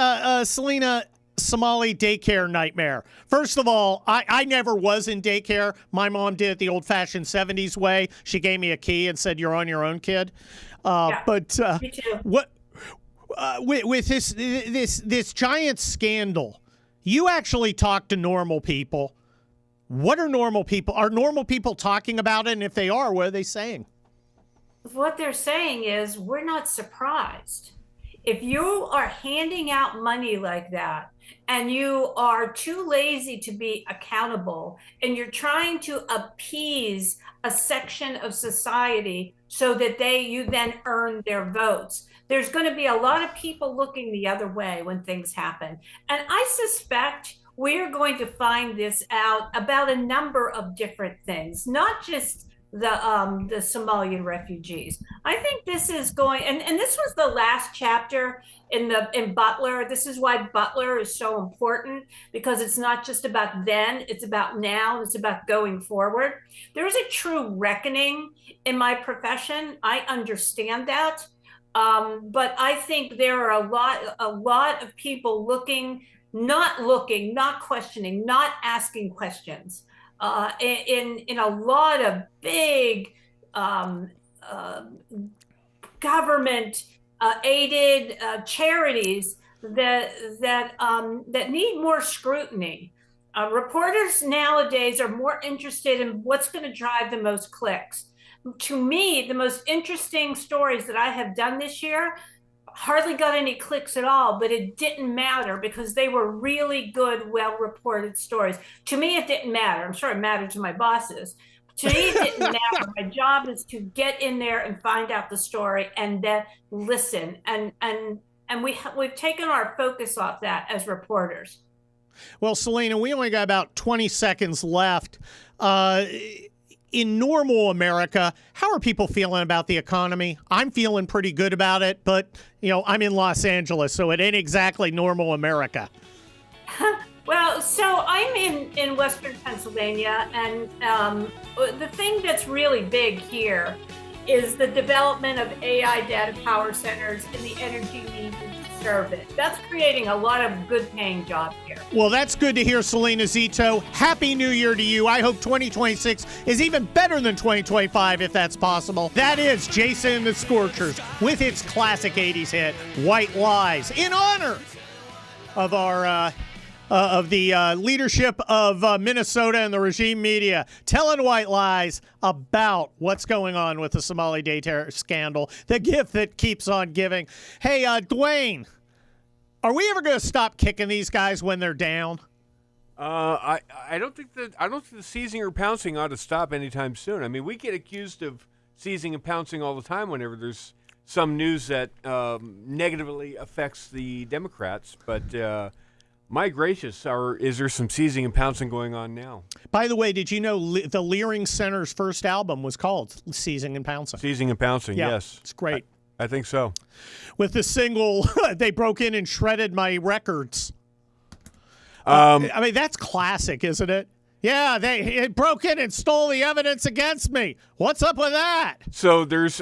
Selena, Somali daycare nightmare. First of all, I never was in daycare. My mom did it the old-fashioned 70s way. She gave me a key and said, "You're on your own, kid." But me too. What with this giant scandal, you actually talk to normal people. What are normal people? Are normal people talking about it? And if they are, what are they saying? What they're saying is, we're not surprised. If you are handing out money like that and you are too lazy to be accountable and you're trying to appease a section of society so that you then earn their votes, there's going to be a lot of people looking the other way when things happen. And I suspect we're going to find this out about a number of different things, not just the Somalian refugees. I think this is going, and this was the last chapter in Butler. This is why Butler is so important, because it's not just about then, it's about now, it's about going forward. There is a true reckoning in my profession. I understand that, but I think there are a lot of people not questioning, not asking questions, in a lot of big government aided charities that need more scrutiny. Reporters nowadays are more interested in what's going to drive the most clicks. To me, the most interesting stories that I have done this year hardly got any clicks at all, but it didn't matter because they were really good, well-reported stories. To me, it didn't matter. I'm sure it mattered to my bosses. To me, it didn't matter. My job is to get in there and find out the story and then listen. And we've taken our focus off that as reporters. Well, Selena, we only got about 20 seconds left. In normal America, how are people feeling about the economy? I'm feeling pretty good about it, but, I'm in Los Angeles, so it ain't exactly normal America. Well, so I'm in Western Pennsylvania, and the thing that's really big here is the development of AI data power centers and the energy needed to serve it. That's creating a lot of good paying jobs here. Well, that's good to hear, Selena Zito. Happy New Year to you. I hope 2026 is even better than 2025, if that's possible. That is Jason and the Scorchers with its classic 80s hit, White Lies, in honor of our of the leadership of Minnesota and the regime media, telling white lies about what's going on with the Somali daycare scandal, the gift that keeps on giving. Hey, Dwayne, are we ever going to stop kicking these guys when they're down? I don't think the seizing or pouncing ought to stop anytime soon. I mean, we get accused of seizing and pouncing all the time whenever there's some news that negatively affects the Democrats, but my gracious, is there some seizing and pouncing going on now? By the way, did you know the Leering Center's first album was called Seizing and Pouncing? Seizing and pouncing, yeah, yes. It's great. I think so. With the single, they broke in and shredded my records. I mean, that's classic, isn't it? Yeah, they broke in and stole the evidence against me. What's up with that? So there's...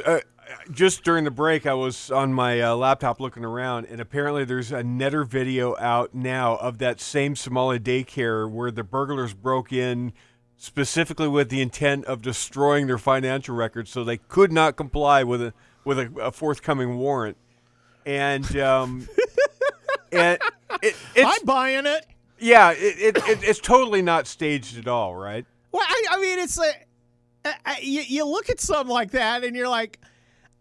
just during the break, I was on my laptop looking around, and apparently there's a netter video out now of that same Somali daycare where the burglars broke in specifically with the intent of destroying their financial records, so they could not comply with with a forthcoming warrant, and it's I'm buying it. Yeah, it's totally not staged at all, right? Well, I mean, it's like you look at something like that, and you're like,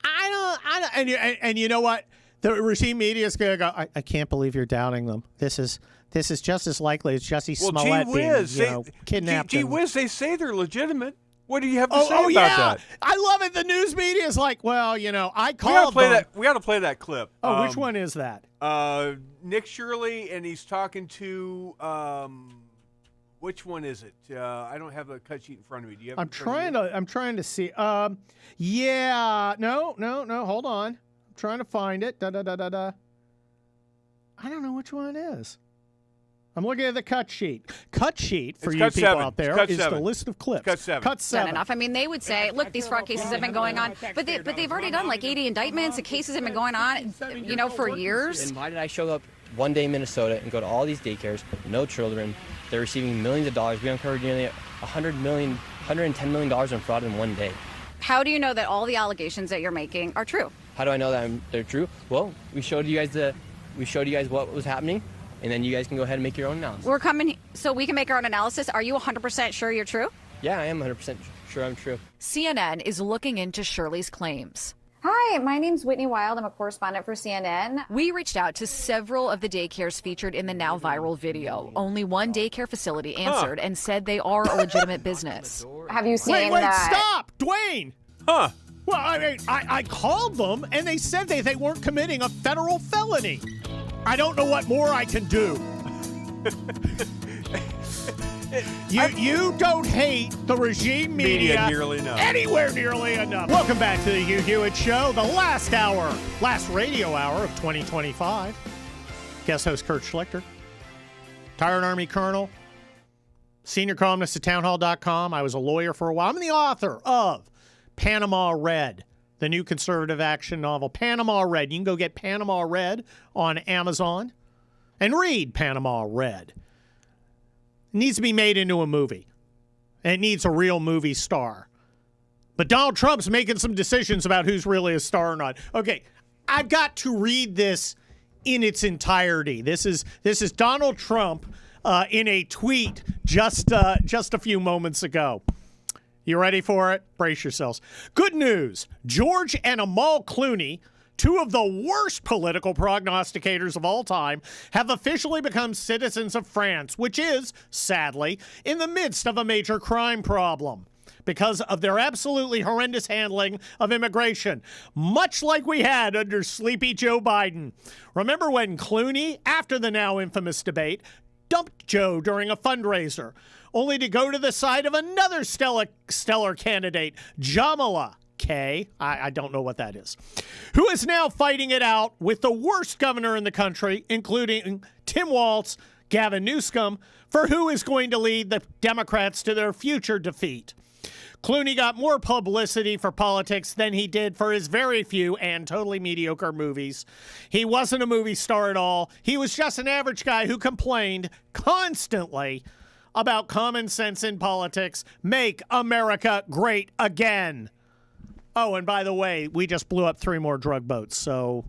I don't, and you know what? The regime media is going to go, I can't believe you're doubting them. This is just as likely as Jussie Smollett being kidnapped. Gee whiz, they say they're legitimate. What do you have to say about that? I love it. The news media is like, well, I called them. We got to play that clip. Oh, which one is that? Nick Shirley, and he's talking to which one is it? I don't have the cut sheet in front of me. Do you have? I'm trying to see. Yeah. No. Hold on. I'm trying to find it. I don't know which one it is. I'm looking at the cut sheet. Cut sheet for you people out there is the list of clips. Cut 7. Cut 7. Enough. I mean, they would say, look, these fraud cases have been going on, but they've already done like 80 indictments. The cases have been going on, for years. And why did I show up one day in Minnesota and go to all these daycares, no children? They're receiving millions of dollars. We uncovered nearly $110 million in fraud in one day. How do you know that all the allegations that you're making are true? How do I know that they're true? Well, we showed you guys what was happening. And then you guys can go ahead and make your own analysis. We're coming so we can make our own analysis. Are you 100% sure you're true? Yeah, I am 100% sure I'm true. CNN is looking into Shirley's claims. Hi, my name's Whitney Wild. I'm a correspondent for CNN. We reached out to several of the daycares featured in the now viral video. Only one daycare facility answered and said they are a legitimate business. Have you seen Wait, stop! Dwayne! Huh. Well, I mean, I called them, and they said they weren't committing a federal felony. I don't know what more I can do. You don't hate the regime media nearly enough. Anywhere nearly enough. Welcome back to the Hugh Hewitt Show, the last radio hour of 2025. Guest host Kurt Schlichter, retired Army Colonel, senior columnist at townhall.com. I was a lawyer for a while. I'm the author of Panama Red, the new conservative action novel, Panama Red. You can go get Panama Red on Amazon and read Panama Red. It needs to be made into a movie. And it needs a real movie star. But Donald Trump's making some decisions about who's really a star or not. Okay, I've got to read this in its entirety. This is Donald Trump in a tweet just a few moments ago. You ready for it? Brace yourselves. Good news. George and Amal Clooney, two of the worst political prognosticators of all time, have officially become citizens of France, which is, sadly, in the midst of a major crime problem because of their absolutely horrendous handling of immigration, much like we had under sleepy Joe Biden. Remember when Clooney, after the now infamous debate, dumped Joe during a fundraiser, only to go to the side of another stellar candidate, Jamala K. I don't know what that is, who is now fighting it out with the worst governor in the country, including Tim Walz, Gavin Newsom, for who is going to lead the Democrats to their future defeat. Clooney got more publicity for politics than he did for his very few and totally mediocre movies. He wasn't a movie star at all. He was just an average guy who complained constantly about common sense in politics. Make America great again. Oh, and by the way, we just blew up 3 more drug boats, so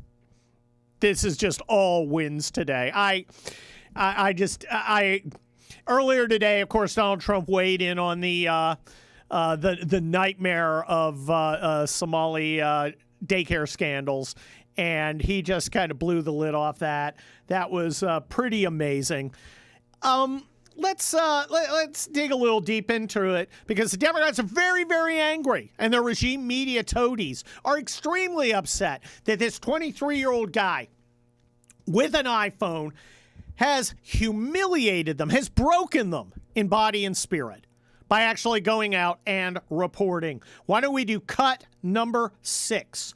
this is just all wins today. Earlier today, of course, Donald Trump weighed in on the nightmare of Somali daycare scandals, and he just kind of blew the lid off that. That was pretty amazing. Let's dig a little deep into it, because the Democrats are very, very angry, and their regime media toadies are extremely upset that this 23-year-old guy with an iPhone has humiliated them, has broken them in body and spirit by actually going out and reporting. Why don't we do cut number 6?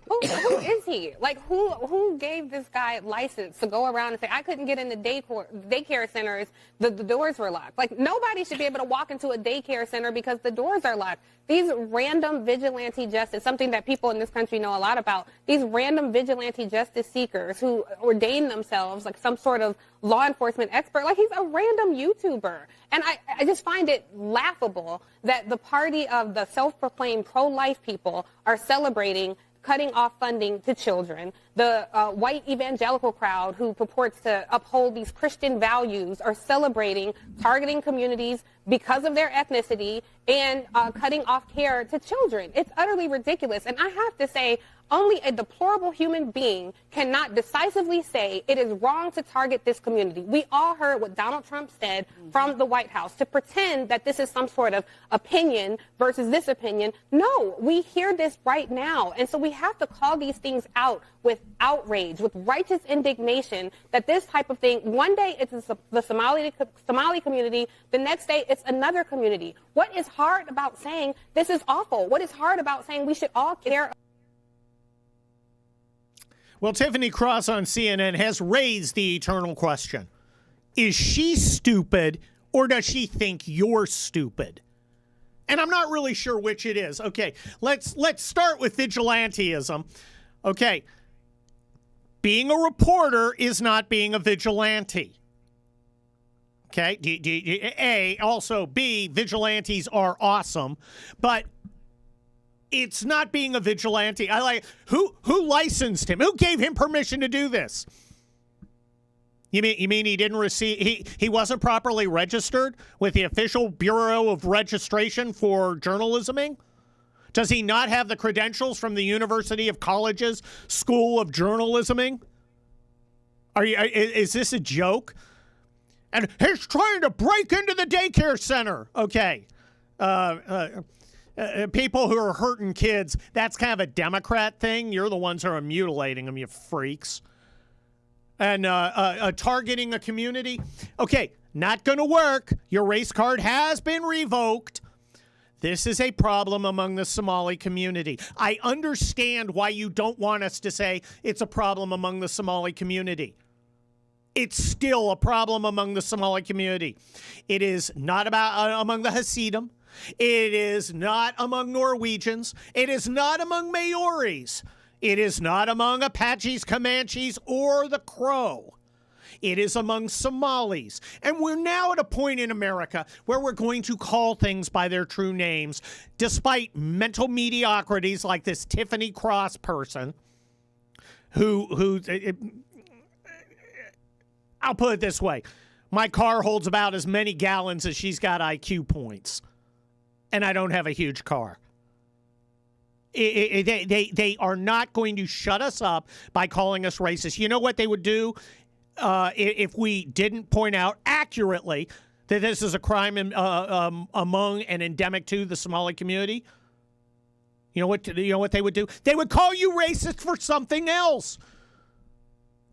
Who is he? Like, who gave this guy license to go around and say, I couldn't get into daycare centers, the doors were locked? Like, nobody should be able to walk into a daycare center because the doors are locked. These random vigilante justice, something that people in this country know a lot about, these random vigilante justice seekers who ordain themselves like some sort of law enforcement expert, like he's a random YouTuber. And I just find it laughable that the party of the self-proclaimed pro-life people are celebrating cutting off funding to children. The white evangelical crowd who purports to uphold these Christian values are celebrating targeting communities because of their ethnicity and cutting off care to children. It's utterly ridiculous. And I have to say, only a deplorable human being cannot decisively say it is wrong to target this community. We all heard what Donald Trump said from the White House. To pretend that this is some sort of opinion versus this opinion, no, we hear this right now. And so we have to call these things out with outrage, with righteous indignation that this type of thing, one day it's the Somali community, the next day it's another community. What is hard about saying this is awful? What is hard about saying we should all care? Well, Tiffany Cross on CNN has raised the eternal question. Is she stupid or does she think you're stupid? And I'm not really sure which it is. Okay, let's start with vigilantism. Okay, being a reporter is not being a vigilante. Okay, A, also B, vigilantes are awesome, but it's not being a vigilante. I like who licensed him? Who gave him permission to do this? You mean he didn't receive? He wasn't properly registered with the official Bureau of Registration for Journalisming? Does he not have the credentials from the University of College's School of Journalisming? Is this a joke? And he's trying to break into the daycare center. Okay. People who are hurting kids, that's kind of a Democrat thing. You're the ones who are mutilating them, you freaks. And targeting a community. Okay, not going to work. Your race card has been revoked. This is a problem among the Somali community. I understand why you don't want us to say it's a problem among the Somali community. It's still a problem among the Somali community. It is not about among the Hasidim. It is not among Norwegians. It is not among Maoris. It is not among Apaches, Comanches, or the Crow. It is among Somalis. And we're now at a point in America where we're going to call things by their true names, despite mental mediocrities like this Tiffany Cross person who I'll put it this way. My car holds about as many gallons as she's got IQ points. And I don't have a huge car. They are not going to shut us up by calling us racist. You know what they would do if we didn't point out accurately that this is a crime among and endemic to the Somali community? You know what they would do? They would call you racist for something else.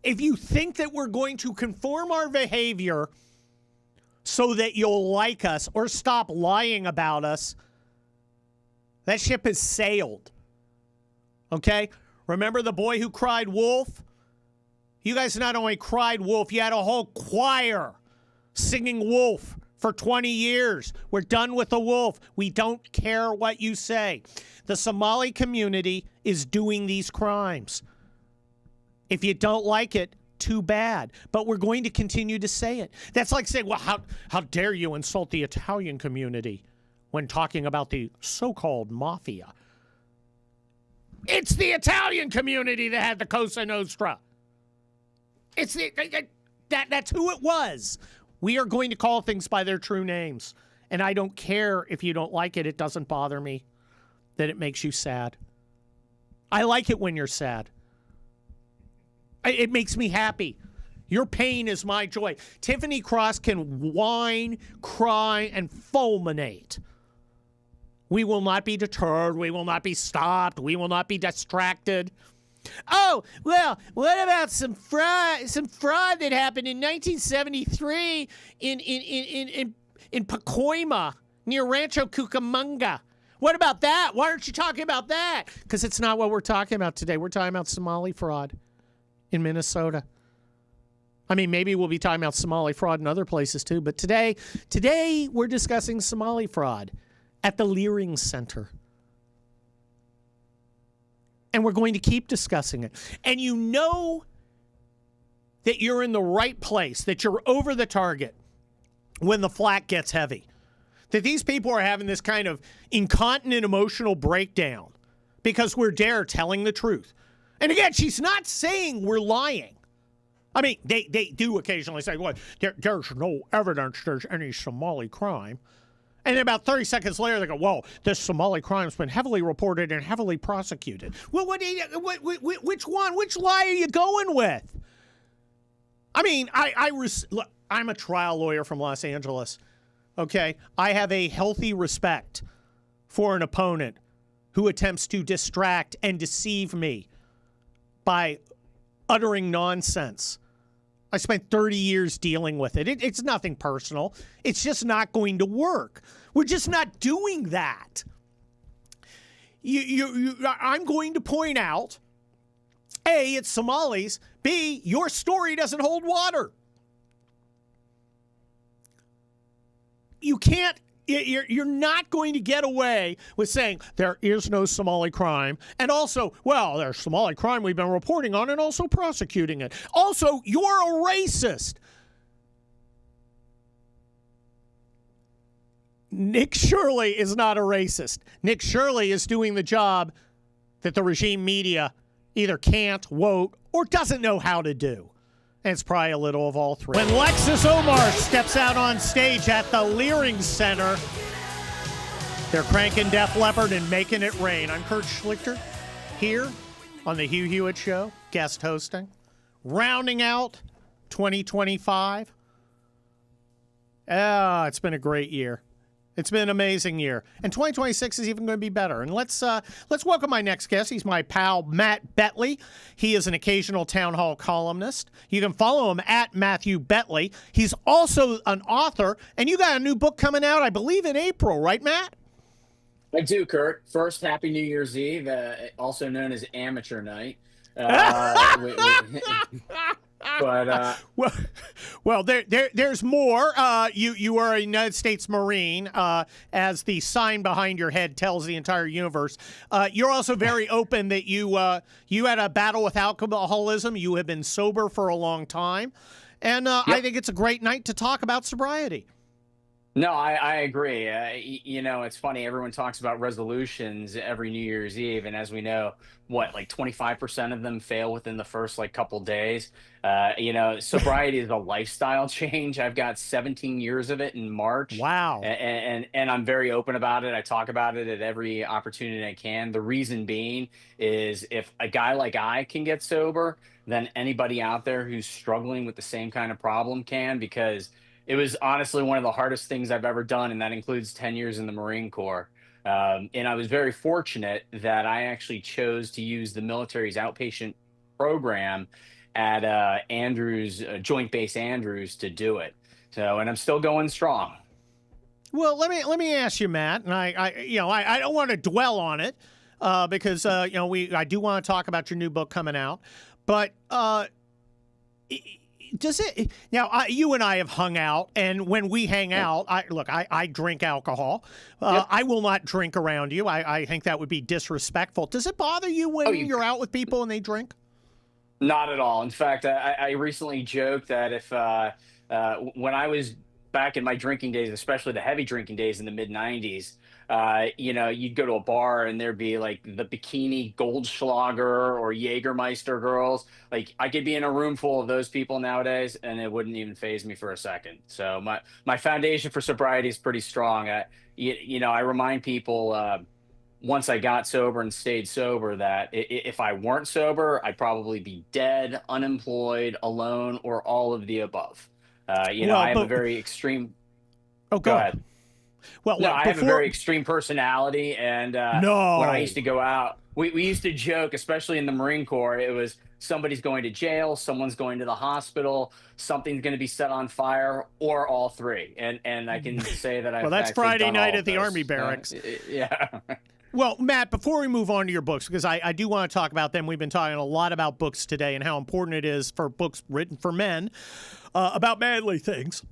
If you think that we're going to conform our behavior so that you'll like us or stop lying about us, that ship has sailed. Okay? Remember the boy who cried wolf? You guys not only cried wolf, you had a whole choir singing wolf for 20 years. We're done with the wolf. We don't care what you say. The Somali community is doing these crimes. If you don't like it, too bad. But we're going to continue to say it. That's like saying, well, how dare you insult the Italian community when talking about the so-called mafia? It's the Italian community that had the Cosa Nostra. It's that's who it was. We are going to call things by their true names. And I don't care if you don't like it. It doesn't bother me that it makes you sad. I like it when you're sad. It makes me happy. Your pain is my joy. Tiffany Cross can whine, cry, and fulminate. We will not be deterred. We will not be stopped. We will not be distracted. Oh, well, what about some fraud that happened in 1973 in Pacoima near Rancho Cucamonga, What about that? Why aren't you talking about that? Because it's not what we're talking about today. We're talking about Somali fraud in Minnesota. I mean, maybe we'll be talking about Somali fraud in other places too, but today we're discussing Somali fraud at the Leering Center. And we're going to keep discussing it. And you know that you're in the right place, that you're over the target when the flack gets heavy. That these people are having this kind of incontinent emotional breakdown because we're telling the truth. And again, she's not saying we're lying. I mean, they do occasionally say, well, there's no evidence there's any Somali crime. And then about 30 seconds later, they go, well, this Somali crime's been heavily reported and heavily prosecuted. Well, which one? Which lie are you going with? I mean, look, I'm a trial lawyer from Los Angeles, okay? I have a healthy respect for an opponent who attempts to distract and deceive me by uttering nonsense. I spent 30 years dealing with it. It's nothing personal. It's just not going to work. We're just not doing that. I'm going to point out, A, it's Somalis. B, your story doesn't hold water. You can't. You're not going to get away with saying there is no Somali crime. And also, well, there's Somali crime we've been reporting on and also prosecuting it. Also, you're a racist. Nick Shirley is not a racist. Nick Shirley is doing the job that the regime media either can't, won't, or doesn't know how to do. And it's probably a little of all three. When Lexus Omar steps out on stage at the Leering Center, they're cranking Def Leppard and making it rain. I'm Kurt Schlichter here on the Hugh Hewitt Show, guest hosting, rounding out 2025. It's been a great year. It's been an amazing year. And 2026 is even going to be better. And let's welcome my next guest. He's my pal, Matt Betley. He is an occasional town hall columnist. You can follow him at Matthew Betley. He's also an author. And you got a new book coming out, I believe, in April, right, Matt? I do, Kurt. First, Happy New Year's Eve, also known as Amateur Night. Well, there's more. You are a United States Marine, as the sign behind your head tells the entire universe. You're also very open that you had a battle with alcoholism. You have been sober for a long time, and Yep. I think it's a great night to talk about sobriety. No, I agree. It's funny. Everyone talks about resolutions every New Year's Eve, and as we know, like 25% of them fail within the first couple days. Sobriety is a lifestyle change. I've got 17 years of it in March. Wow. And I'm very open about it. I talk about it at every opportunity I can. The reason being is if a guy like I can get sober, then anybody out there who's struggling with the same kind of problem can, because it was honestly one of the hardest things I've ever done, and that includes 10 years in the Marine Corps. And I was very fortunate that I actually chose to use the military's outpatient program at Andrews, Joint Base Andrews, to do it. And I'm still going strong. Well, let me ask you, Matt, and I don't want to dwell on it because I do want to talk about your new book coming out, but does it now? You and I have hung out, and when we hang out, I drink alcohol. Yep. I will not drink around you. I think that would be disrespectful. Does it bother you when you're out with people and they drink? Not at all. In fact, I recently joked that if when I was back in my drinking days, especially the heavy drinking days in the mid 90s, you'd go to a bar and there'd be like the bikini Goldschlager or Jägermeister girls. Like I could be in a room full of those people nowadays and it wouldn't even faze me for a second. So my foundation for sobriety is pretty strong. I remind people once I got sober and stayed sober that if I weren't sober, I'd probably be dead, unemployed, alone, or all of the above. I have a very extreme. Oh, go ahead. Well, No, look, I have a before very extreme personality, and when I no. used to go out, we used to joke, especially in the Marine Corps, it was somebody's going to jail, someone's going to the hospital, something's going to be set on fire, or all three. And I can say that Well, I've that's actually Friday done night all at of the those. Army barracks. Yeah. Well, Matt, before we move on to your books, because I do want to talk about them, we've been talking a lot about books today and how important it is for books written for men about manly things.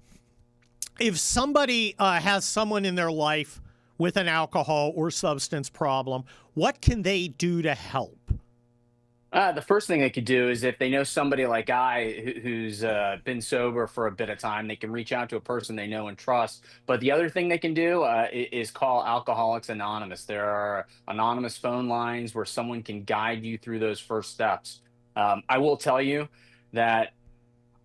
If somebody has someone in their life with an alcohol or substance problem, what can they do to help? The first thing they could do is if they know somebody like who's been sober for a bit of time, they can reach out to a person they know and trust. But the other thing they can do is call Alcoholics Anonymous. There are anonymous phone lines where someone can guide you through those first steps. I will tell you that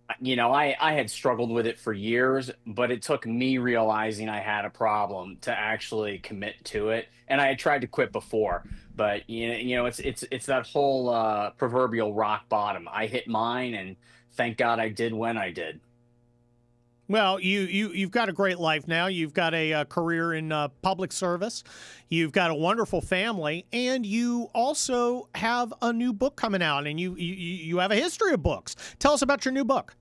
I had struggled with it for years, but it took me realizing I had a problem to actually commit to it. And I had tried to quit before, but it's that whole proverbial rock bottom. I hit mine, and thank God I did when I did. Well, you've got a great life now. You've got a career in public service. You've got a wonderful family, and you also have a new book coming out, and you have a history of books. Tell us about your new book.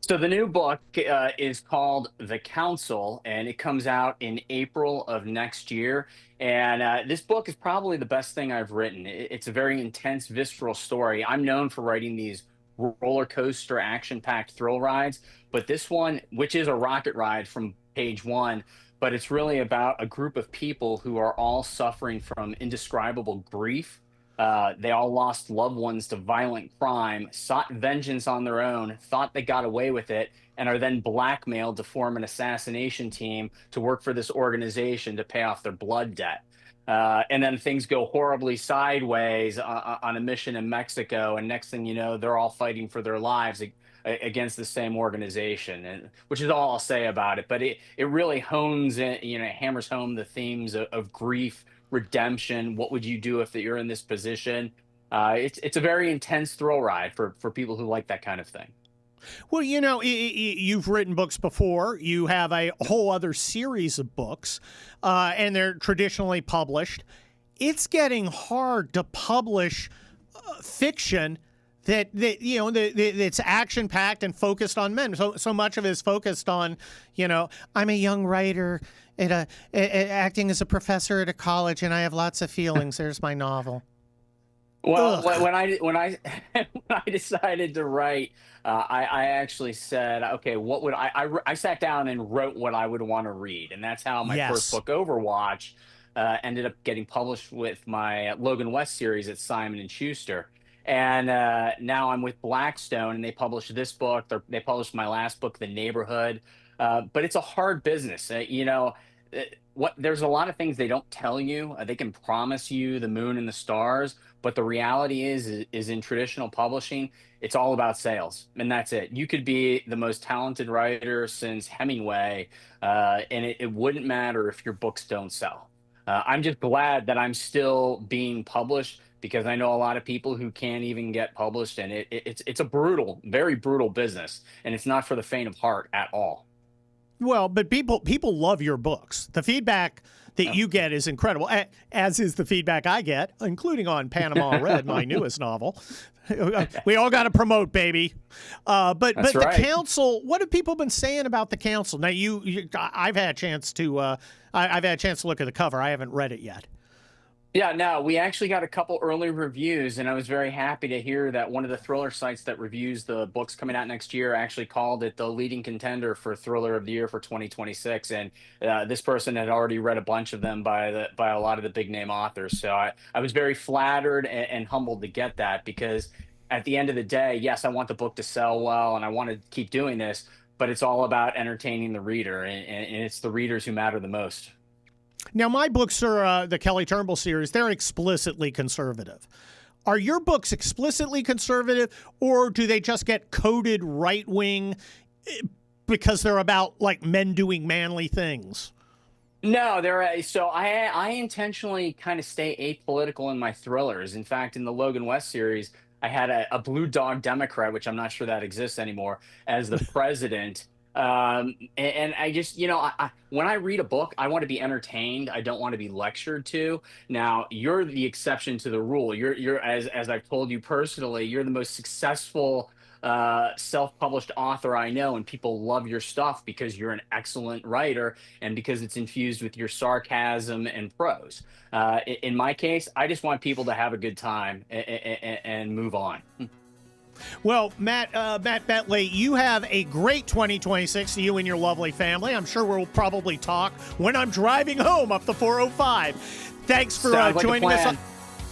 So the new book is called The Council, and it comes out in April of next year. And this book is probably the best thing I've written. It's a very intense, visceral story. I'm known for writing these roller coaster, action-packed thrill rides, but this one, which is a rocket ride from page one, but it's really about a group of people who are all suffering from indescribable grief. They all lost loved ones to violent crime, sought vengeance on their own, thought they got away with it, and are then blackmailed to form an assassination team to work for this organization to pay off their blood debt. And then things go horribly sideways on a mission in Mexico, and next thing you know, they're all fighting for their lives against the same organization, and which is all I'll say about it. But it really hones in, hammers home the themes of grief, redemption. What would you do if you're in this position? It's a very intense thrill ride for people who like that kind of thing. Well, you've written books before. You have a whole other series of books, and they're traditionally published. It's getting hard to publish fiction that's action packed and focused on men. So much of it is focused on, I'm a young writer acting as a professor at a college, and I have lots of feelings. There's my novel. Well, when I decided to write, I actually said, okay, what would I sat down and wrote what I would want to read, and that's how my first book, Overwatch, ended up getting published with my Logan West series at Simon and Schuster. And now I'm with Blackstone, and they published this book. They published my last book, The Neighborhood. But it's a hard business. There's a lot of things they don't tell you. They can promise you the moon and the stars, but the reality is in traditional publishing, it's all about sales, and that's it. You could be the most talented writer since Hemingway, and it wouldn't matter if your books don't sell. I'm just glad that I'm still being published, because I know a lot of people who can't even get published, and it's a brutal, very brutal business, and it's not for the faint of heart at all. Well, but people love your books. The feedback that you get is incredible, as is the feedback I get, including on Panama Red, my newest novel. We all got to promote, baby. But right. The Council, what have people been saying about the Council? Now, I've had a chance to I've had a chance to look at the cover. I haven't read it yet. Yeah, no, we actually got a couple early reviews, and I was very happy to hear that one of the thriller sites that reviews the books coming out next year actually called it the leading contender for Thriller of the Year for 2026. And this person had already read a bunch of them by a lot of the big name authors. So I was very flattered and humbled to get that, because at the end of the day, yes, I want the book to sell well, and I want to keep doing this, but it's all about entertaining the reader, and it's the readers who matter the most. Now, my books are the Kelly Turnbull series. They're explicitly conservative. Are your books explicitly conservative, or do they just get coded right-wing because they're about, like, men doing manly things? No, so I intentionally kind of stay apolitical in my thrillers. In fact, in the Logan West series, I had a blue dog Democrat, which I'm not sure that exists anymore, as the president. And I just, when I read a book, I want to be entertained. I don't want to be lectured to. Now, you're the exception to the rule. You're as I've told you personally, you're the most successful self-published author I know, and people love your stuff because you're an excellent writer and because it's infused with your sarcasm and prose. In my case, I just want people to have a good time and move on. Well, Matt Bentley, you have a great 2026 to you and your lovely family. I'm sure we'll probably talk when I'm driving home up the 405. Thanks for joining us.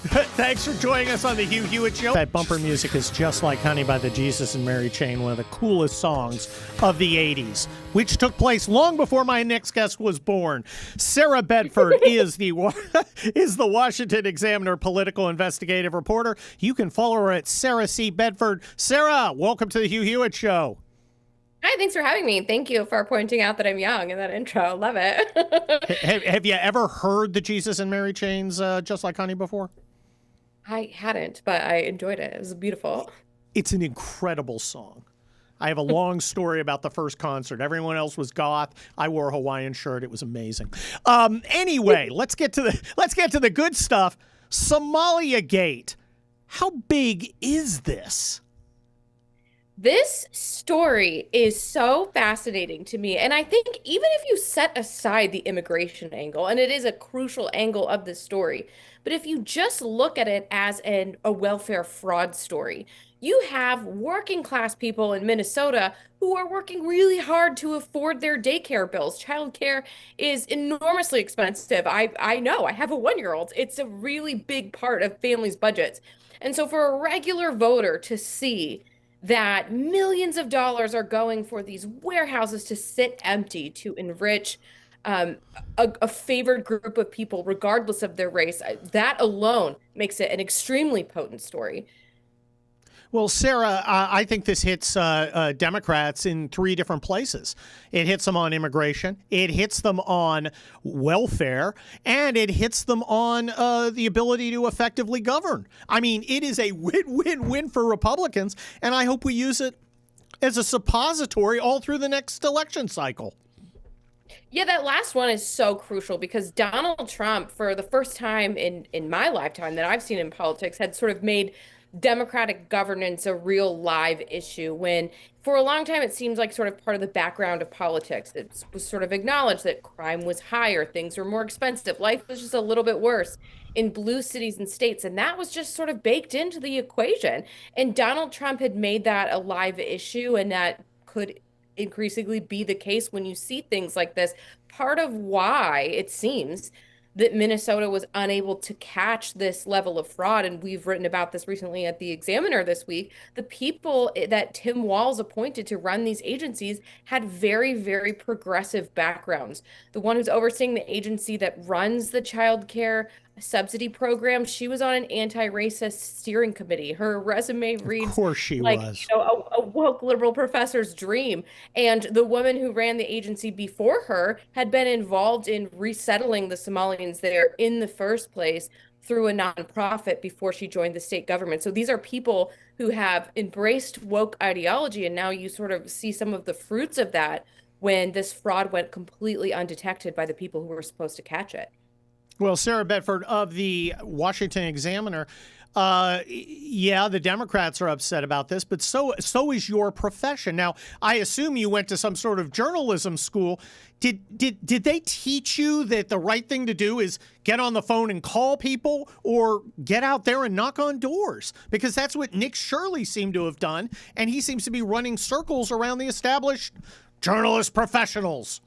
Thanks for joining us on the Hugh Hewitt Show. That bumper music is Just Like Honey by the Jesus and Mary Chain, one of the coolest songs of the 80s, which took place long before my next guest was born. Sarah Bedford is the Washington Examiner political investigative reporter. You can follow her at Sarah C. Bedford. Sarah, welcome to the Hugh Hewitt Show. Hi, thanks for having me. Thank you for pointing out that I'm young in that intro. Love it. Have you ever heard the Jesus and Mary Chain's Just Like Honey before? I hadn't, but I enjoyed it. It was beautiful. It's an incredible song. I have a long story about the first concert. Everyone else was goth. I wore a Hawaiian shirt. It was amazing. Anyway, let's get to the good stuff. Somalia Gate. How big is this? This story is so fascinating to me. And I think even if you set aside the immigration angle, and it is a crucial angle of this story, but if you just look at it as a welfare fraud story, you have working class people in Minnesota who are working really hard to afford their daycare bills. Childcare is enormously expensive. I know, I have a 1-year-old. It's a really big part of families' budgets. And so for a regular voter to see that millions of dollars are going for these warehouses to sit empty to enrich a favored group of people, regardless of their race, that alone makes it an extremely potent story. Well, Sarah, I think this hits Democrats in 3 different places. It hits them on immigration, it hits them on welfare, and it hits them on the ability to effectively govern. I mean, it is a win-win-win for Republicans, and I hope we use it as a suppository all through the next election cycle. Yeah, that last one is so crucial because Donald Trump, for the first time in my lifetime that I've seen in politics, had sort of made democratic governance a real live issue when for a long time it seems like sort of part of the background of politics. It was sort of acknowledged that crime was higher, things were more expensive, life was just a little bit worse in blue cities and states, and that was just sort of baked into the equation. And Donald Trump had made that a live issue, and that could increasingly be the case when you see things like this. Part of why it seems that Minnesota was unable to catch this level of fraud, and we've written about this recently at the Examiner this week, the people that Tim Walz appointed to run these agencies had very, very progressive backgrounds. The one who's overseeing the agency that runs the child care subsidy program, she was on an anti-racist steering committee. Her resume reads, of course she like, was. A woke liberal professor's dream. And the woman who ran the agency before her had been involved in resettling the Somalians there in the first place through a nonprofit before she joined the state government. So these are people who have embraced woke ideology, and now you sort of see some of the fruits of that when this fraud went completely undetected by the people who were supposed to catch it. Well, Sarah Bedford of the Washington Examiner, yeah, the Democrats are upset about this, but so is your profession. Now, I assume you went to some sort of journalism school. Did they teach you that the right thing to do is get on the phone and call people, or get out there and knock on doors? Because that's what Nick Shirley seemed to have done, and he seems to be running circles around the established journalist professionals.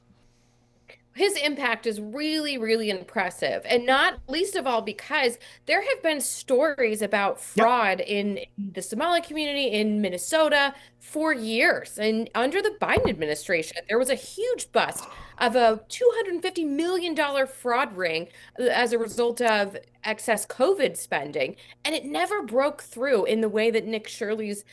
His impact is really, really impressive. And not least of all because there have been stories about fraud in the Somali community in Minnesota for years. And under the Biden administration, there was a huge bust of a $250 million fraud ring as a result of excess COVID spending. And it never broke through in the way that Nick Shirley's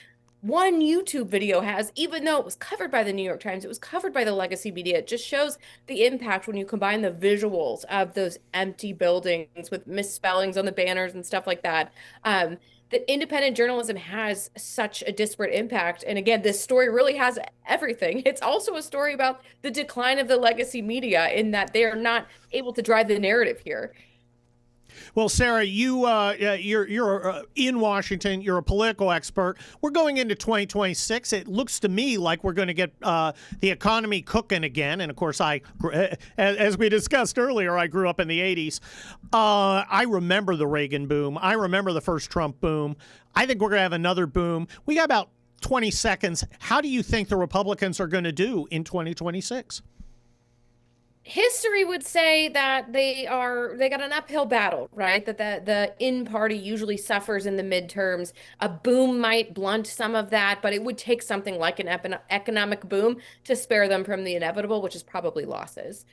one YouTube video has, even though it was covered by the New York Times, it was covered by the legacy media. It just shows the impact when you combine the visuals of those empty buildings with misspellings on the banners and stuff like that. that independent journalism has such a disparate impact. And again, this story really has everything. It's also a story about the decline of the legacy media in that they are not able to drive the narrative here. Well, Sarah, you're in Washington. You're a political expert. We're going into 2026. It looks to me like we're going to get the economy cooking again. And of course, as we discussed earlier, I grew up in the 80s. I remember the Reagan boom. I remember the first Trump boom. I think we're going to have another boom. We got about 20 seconds. How do you think the Republicans are going to do in 2026? History would say that they got an uphill battle, right? That the in party usually suffers in the midterms. A boom might blunt some of that, but it would take something like an economic boom to spare them from the inevitable, which is probably losses.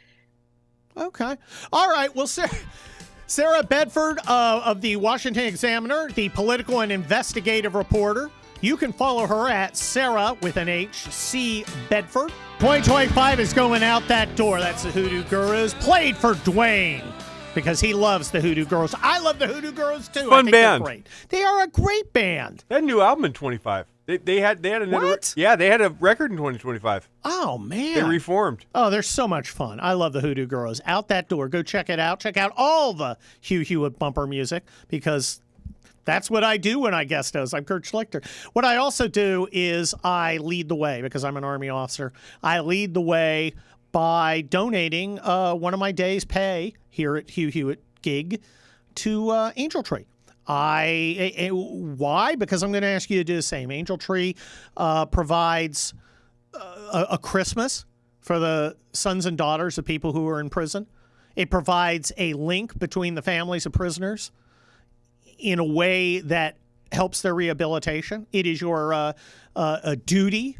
Okay. All right. Well, Sarah Bedford of the Washington Examiner, the political and investigative reporter. You can follow her at Sarah with an H, C Bedford. 2025 is going out that door. That's the Hoodoo Gurus. Played for Dwayne because he loves the Hoodoo Girls. I love the Hoodoo Girls too. Fun band. They're great. They are a great band. They had a new album in 25. They had another. What? Yeah, they had a record in 2025. Oh man. They reformed. Oh, they're so much fun. I love the Hoodoo Girls. Out that door. Go check it out. Check out all the Hugh Hewitt bumper music because that's what I do when I guest host. I'm Kurt Schlichter. What I also do is I lead the way because I'm an Army officer. I lead the way by donating one of my day's pay here at Hugh Hewitt gig to Angel Tree. Why? Because I'm going to ask you to do the same. Angel Tree provides a Christmas for the sons and daughters of people who are in prison. It provides a link between the families of prisoners in a way that helps their rehabilitation. It is your a duty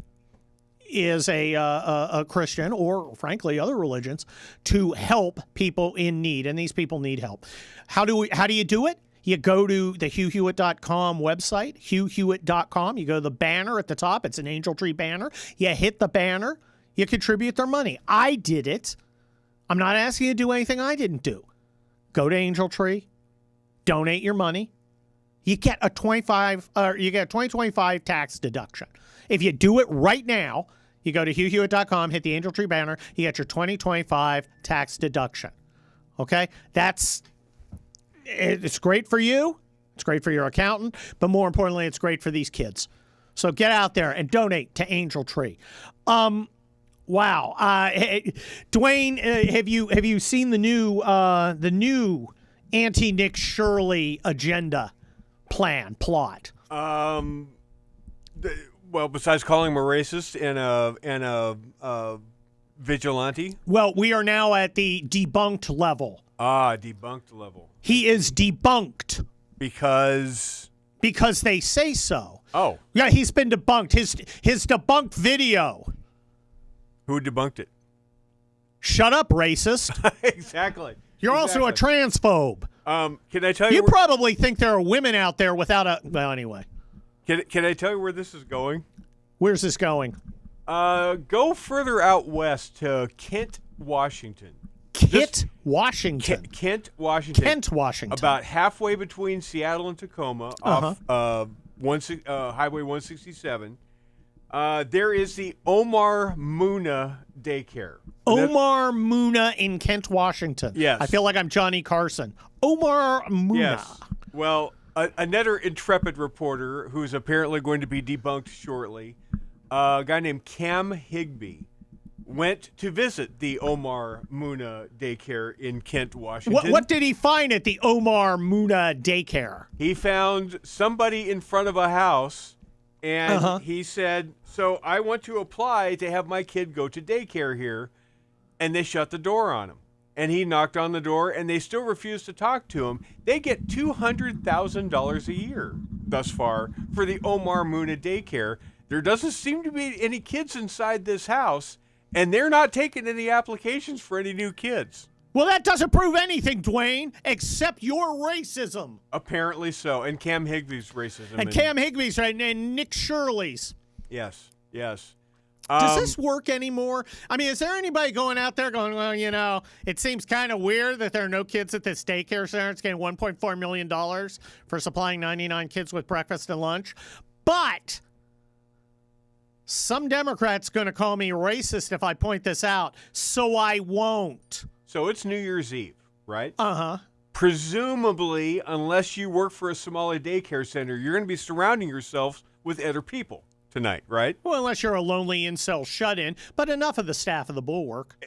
as a Christian or, frankly, other religions to help people in need, and these people need help. How do you do it? You go to the HughHewitt.com website, HughHewitt.com. You go to the banner at the top. It's an Angel Tree banner. You hit the banner. You contribute their money. I did it. I'm not asking you to do anything I didn't do. Go to Angel Tree. Donate your money. You get a 2025 tax deduction. If you do it right now, you go to HughHewitt.com, hit the Angel Tree banner, you get your 2025 tax deduction. Okay? It's great for you. It's great for your accountant, but more importantly, it's great for these kids. So get out there and donate to Angel Tree. Wow. Dwayne, have you seen the new anti-Nick Shirley agenda plot? Well, besides calling him a racist and a vigilante. Well, we are now at the debunked level. Debunked level. He is debunked because they say so. Oh, yeah, he's been debunked. His debunked video. Who debunked it? Shut up, racist. Exactly. You're also a transphobe. Can I tell you? You probably think there are women out there without a. Well, anyway. Can I tell you where this is going? Where's this going? Go further out west to Kent, Washington. Kent, Washington. Kent, Washington. Kent, Washington. About halfway between Seattle and Tacoma, off Highway 167. There is the Omar Muna daycare. Omar Muna in Kent, Washington. Yes. I feel like I'm Johnny Carson. Omar Muna. Yes. Well, another intrepid reporter who's apparently going to be debunked shortly, a guy named Cam Higbee, went to visit the Omar Muna daycare in Kent, Washington. What did he find at the Omar Muna daycare? He found somebody in front of a house, and he said, so I want to apply to have my kid go to daycare here, and they shut the door on him. And he knocked on the door, and they still refused to talk to him. They get $200,000 a year thus far for the Omar Muna daycare. There doesn't seem to be any kids inside this house, and they're not taking any applications for any new kids. Well, that doesn't prove anything, Dwayne, except your racism. Apparently so, and Cam Higbee's racism. And Cam Higbee's right, and Nick Shirley's. Yes, yes. Does this work anymore? I mean, is there anybody going out there going, well, you know, it seems kind of weird that there are no kids at this daycare center. It's getting $1.4 million for supplying 99 kids with breakfast and lunch. But some Democrat's going to call me racist if I point this out, so I won't. So it's New Year's Eve, right? Uh-huh. Presumably, unless you work for a Somali daycare center, you're going to be surrounding yourself with other people tonight, right? Well, unless you're a lonely incel shut-in, but enough of the staff of the Bulwark.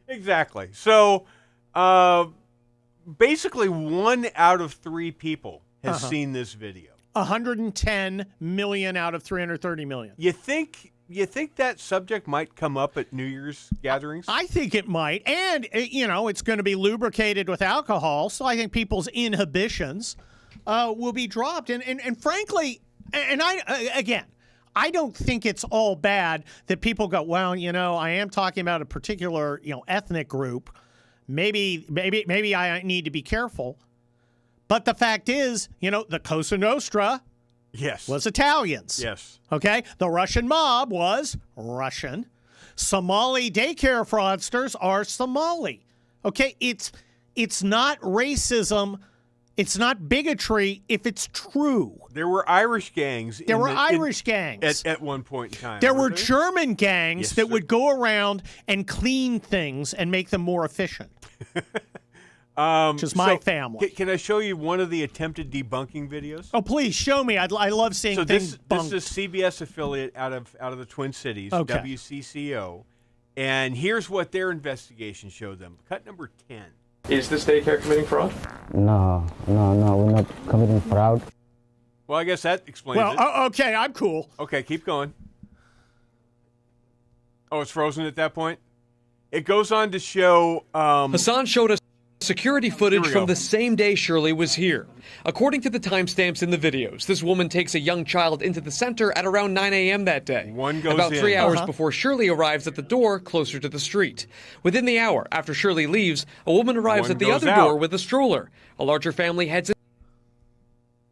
Exactly. So, basically, 1 out of 3 people has seen this video. 110 million out of 330 million. You think that subject might come up at New Year's gatherings? I think it might. And, you know, it's going to be lubricated with alcohol, so I think people's inhibitions will be dropped. And frankly, and I don't think it's all bad that people go, well, you know, I am talking about a particular, you know, ethnic group. Maybe I need to be careful. But the fact is, you know, the Cosa Nostra was Italians. Yes. Okay? The Russian mob was Russian. Somali daycare fraudsters are Somali. Okay? It's not racism. It's not bigotry if it's true. There were Irish gangs. There were Irish gangs. At one point in time. There were German gangs that would go around and clean things and make them more efficient. Which is my family. Can I show you one of the attempted debunking videos? Oh, please show me. I love seeing things bunked. This is a CBS affiliate out of the Twin Cities, WCCO. And here's what their investigation showed them. Cut number 10. Is this daycare committing fraud? No, we're not committing fraud. Well, I guess that explains it. Okay, I'm cool. Okay, keep going. Oh, it's frozen at that point? It goes on to show... Hassan showed us security footage from the same day Shirley was here. According to the timestamps in the videos, this woman takes a young child into the center at around 9 a.m. that day. One goes about in. 3 hours before Shirley arrives at the door closer to the street. Within the hour after Shirley leaves, a woman arrives at the other door with a stroller. A larger family heads in.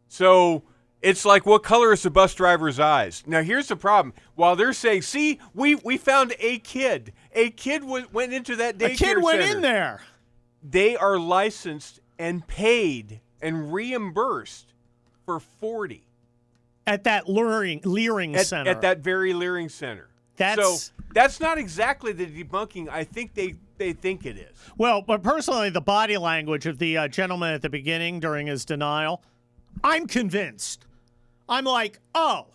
So it's like, what color is the bus driver's eyes? Now, here's the problem. While they're saying, see, we found a kid. A kid went into that daycare center. A kid went in there. They are licensed and paid and reimbursed for 40 at that Leering Center. At that very Leering Center. That's not exactly the debunking I think they think it is. Well, but personally, the body language of the gentleman at the beginning during his denial, I'm convinced. I'm like, oh,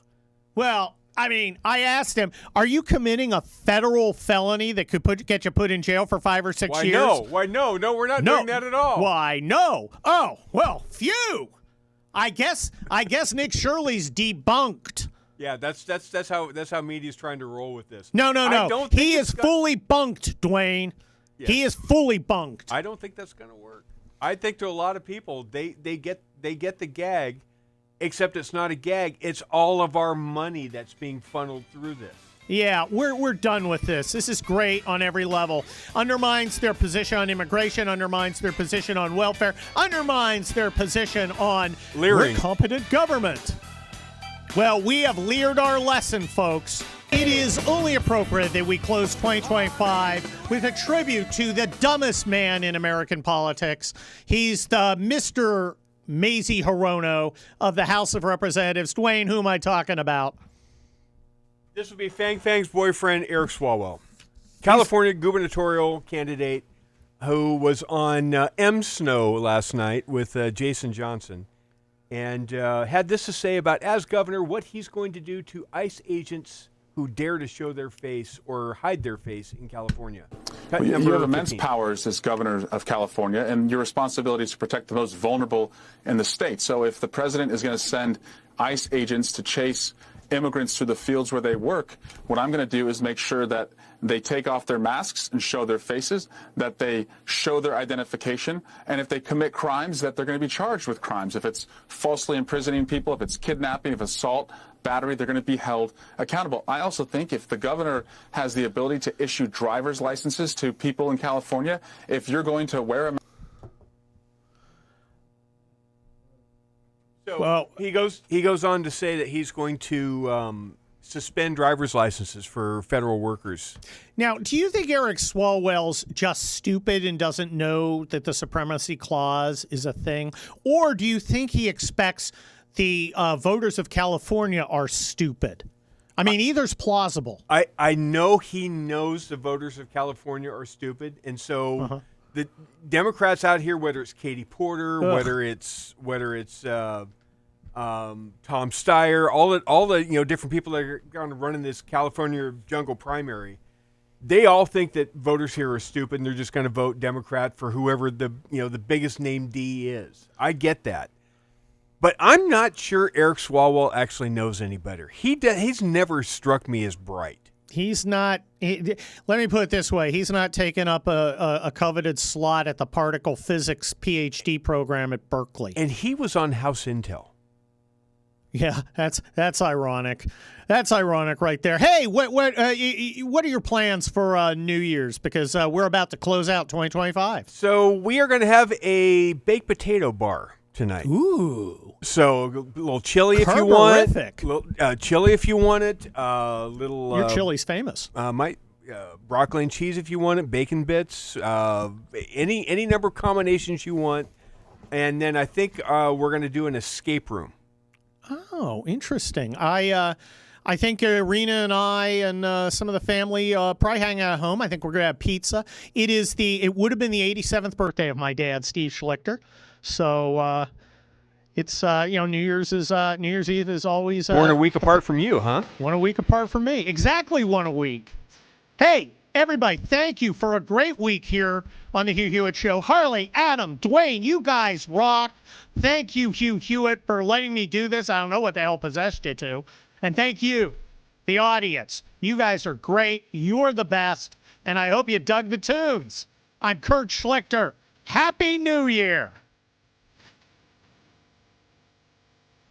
well, I mean, I asked him, are you committing a federal felony that could get you put in jail for 5 or 6 years? Why, no, we're not doing that at all. Why, no. Oh, well, phew. I guess Nick Shirley's debunked. Yeah, that's how media's trying to roll with this. No. He is fully bunked, Dwayne. Yes. He is fully bunked. I don't think that's going to work. I think to a lot of people, they get the gag. Except it's not a gag. It's all of our money that's being funneled through this. Yeah, we're done with this. This is great on every level. Undermines their position on immigration, undermines their position on welfare, undermines their position on Leering. Competent government. Well, we have leered our lesson, folks. It is only appropriate that we close 2025 with a tribute to the dumbest man in American politics. He's the Mr. Mazie Hirono of the House of Representatives. Dwayne, who am I talking about? This would be Fang Fang's boyfriend, Eric Swalwell, California gubernatorial candidate who was on M Snow last night with Jason Johnson and had this to say about, as governor, what he's going to do to ICE agents who dare to show their face or hide their face in California. Well, you have immense powers as governor of California, and your responsibility is to protect the most vulnerable in the state. So if the president is going to send ICE agents to chase immigrants through the fields where they work, what I'm going to do is make sure that they take off their masks and show their faces, that they show their identification, and if they commit crimes, that they're going to be charged with crimes. If it's falsely imprisoning people, if it's kidnapping, if assault, battery, they're going to be held accountable. I also think if the governor has the ability to issue driver's licenses to people in California, if you're going to wear a mask. So he goes on to say that he's going to suspend driver's licenses for federal workers. Now, do you think Eric Swalwell's just stupid and doesn't know that the supremacy clause is a thing? Or do you think he expects the voters of California are stupid? I mean, either's plausible. I know he knows the voters of California are stupid, and so the Democrats out here, whether it's Katie Porter, whether it's Tom Steyer, all the different people that are going to run in this California jungle primary, they all think that voters here are stupid and they're just going to vote Democrat for whoever the biggest name D is. I get that. But I'm not sure Eric Swalwell actually knows any better. He's never struck me as bright. He's not. Let me put it this way: he's not taken up a coveted slot at the particle physics PhD program at Berkeley. And he was on House Intel. Yeah, that's ironic. That's ironic right there. Hey, what are your plans for New Year's? Because we're about to close out 2025. So we are going to have a baked potato bar tonight. Ooh. So a little chili if you want. Chili if you want it. Your chili's famous. Broccoli and cheese if you want it. Bacon bits. Any number of combinations you want. And then I think we're going to do an escape room. Oh, interesting. I think Rena and I and some of the family probably hang out at home. I think we're going to have pizza. It would have been the 87th birthday of my dad, Steve Schlichter. So it's New Year's Eve is always born a week apart from you, huh? One a week apart from me. Exactly one a week. Hey, everybody, thank you for a great week here on the Hugh Hewitt Show. Harley, Adam, Dwayne, you guys rock. Thank you, Hugh Hewitt, for letting me do this. I don't know what the hell possessed you to. And thank you, the audience. You guys are great. You're the best. And I hope you dug the tunes. I'm Kurt Schlichter. Happy New Year.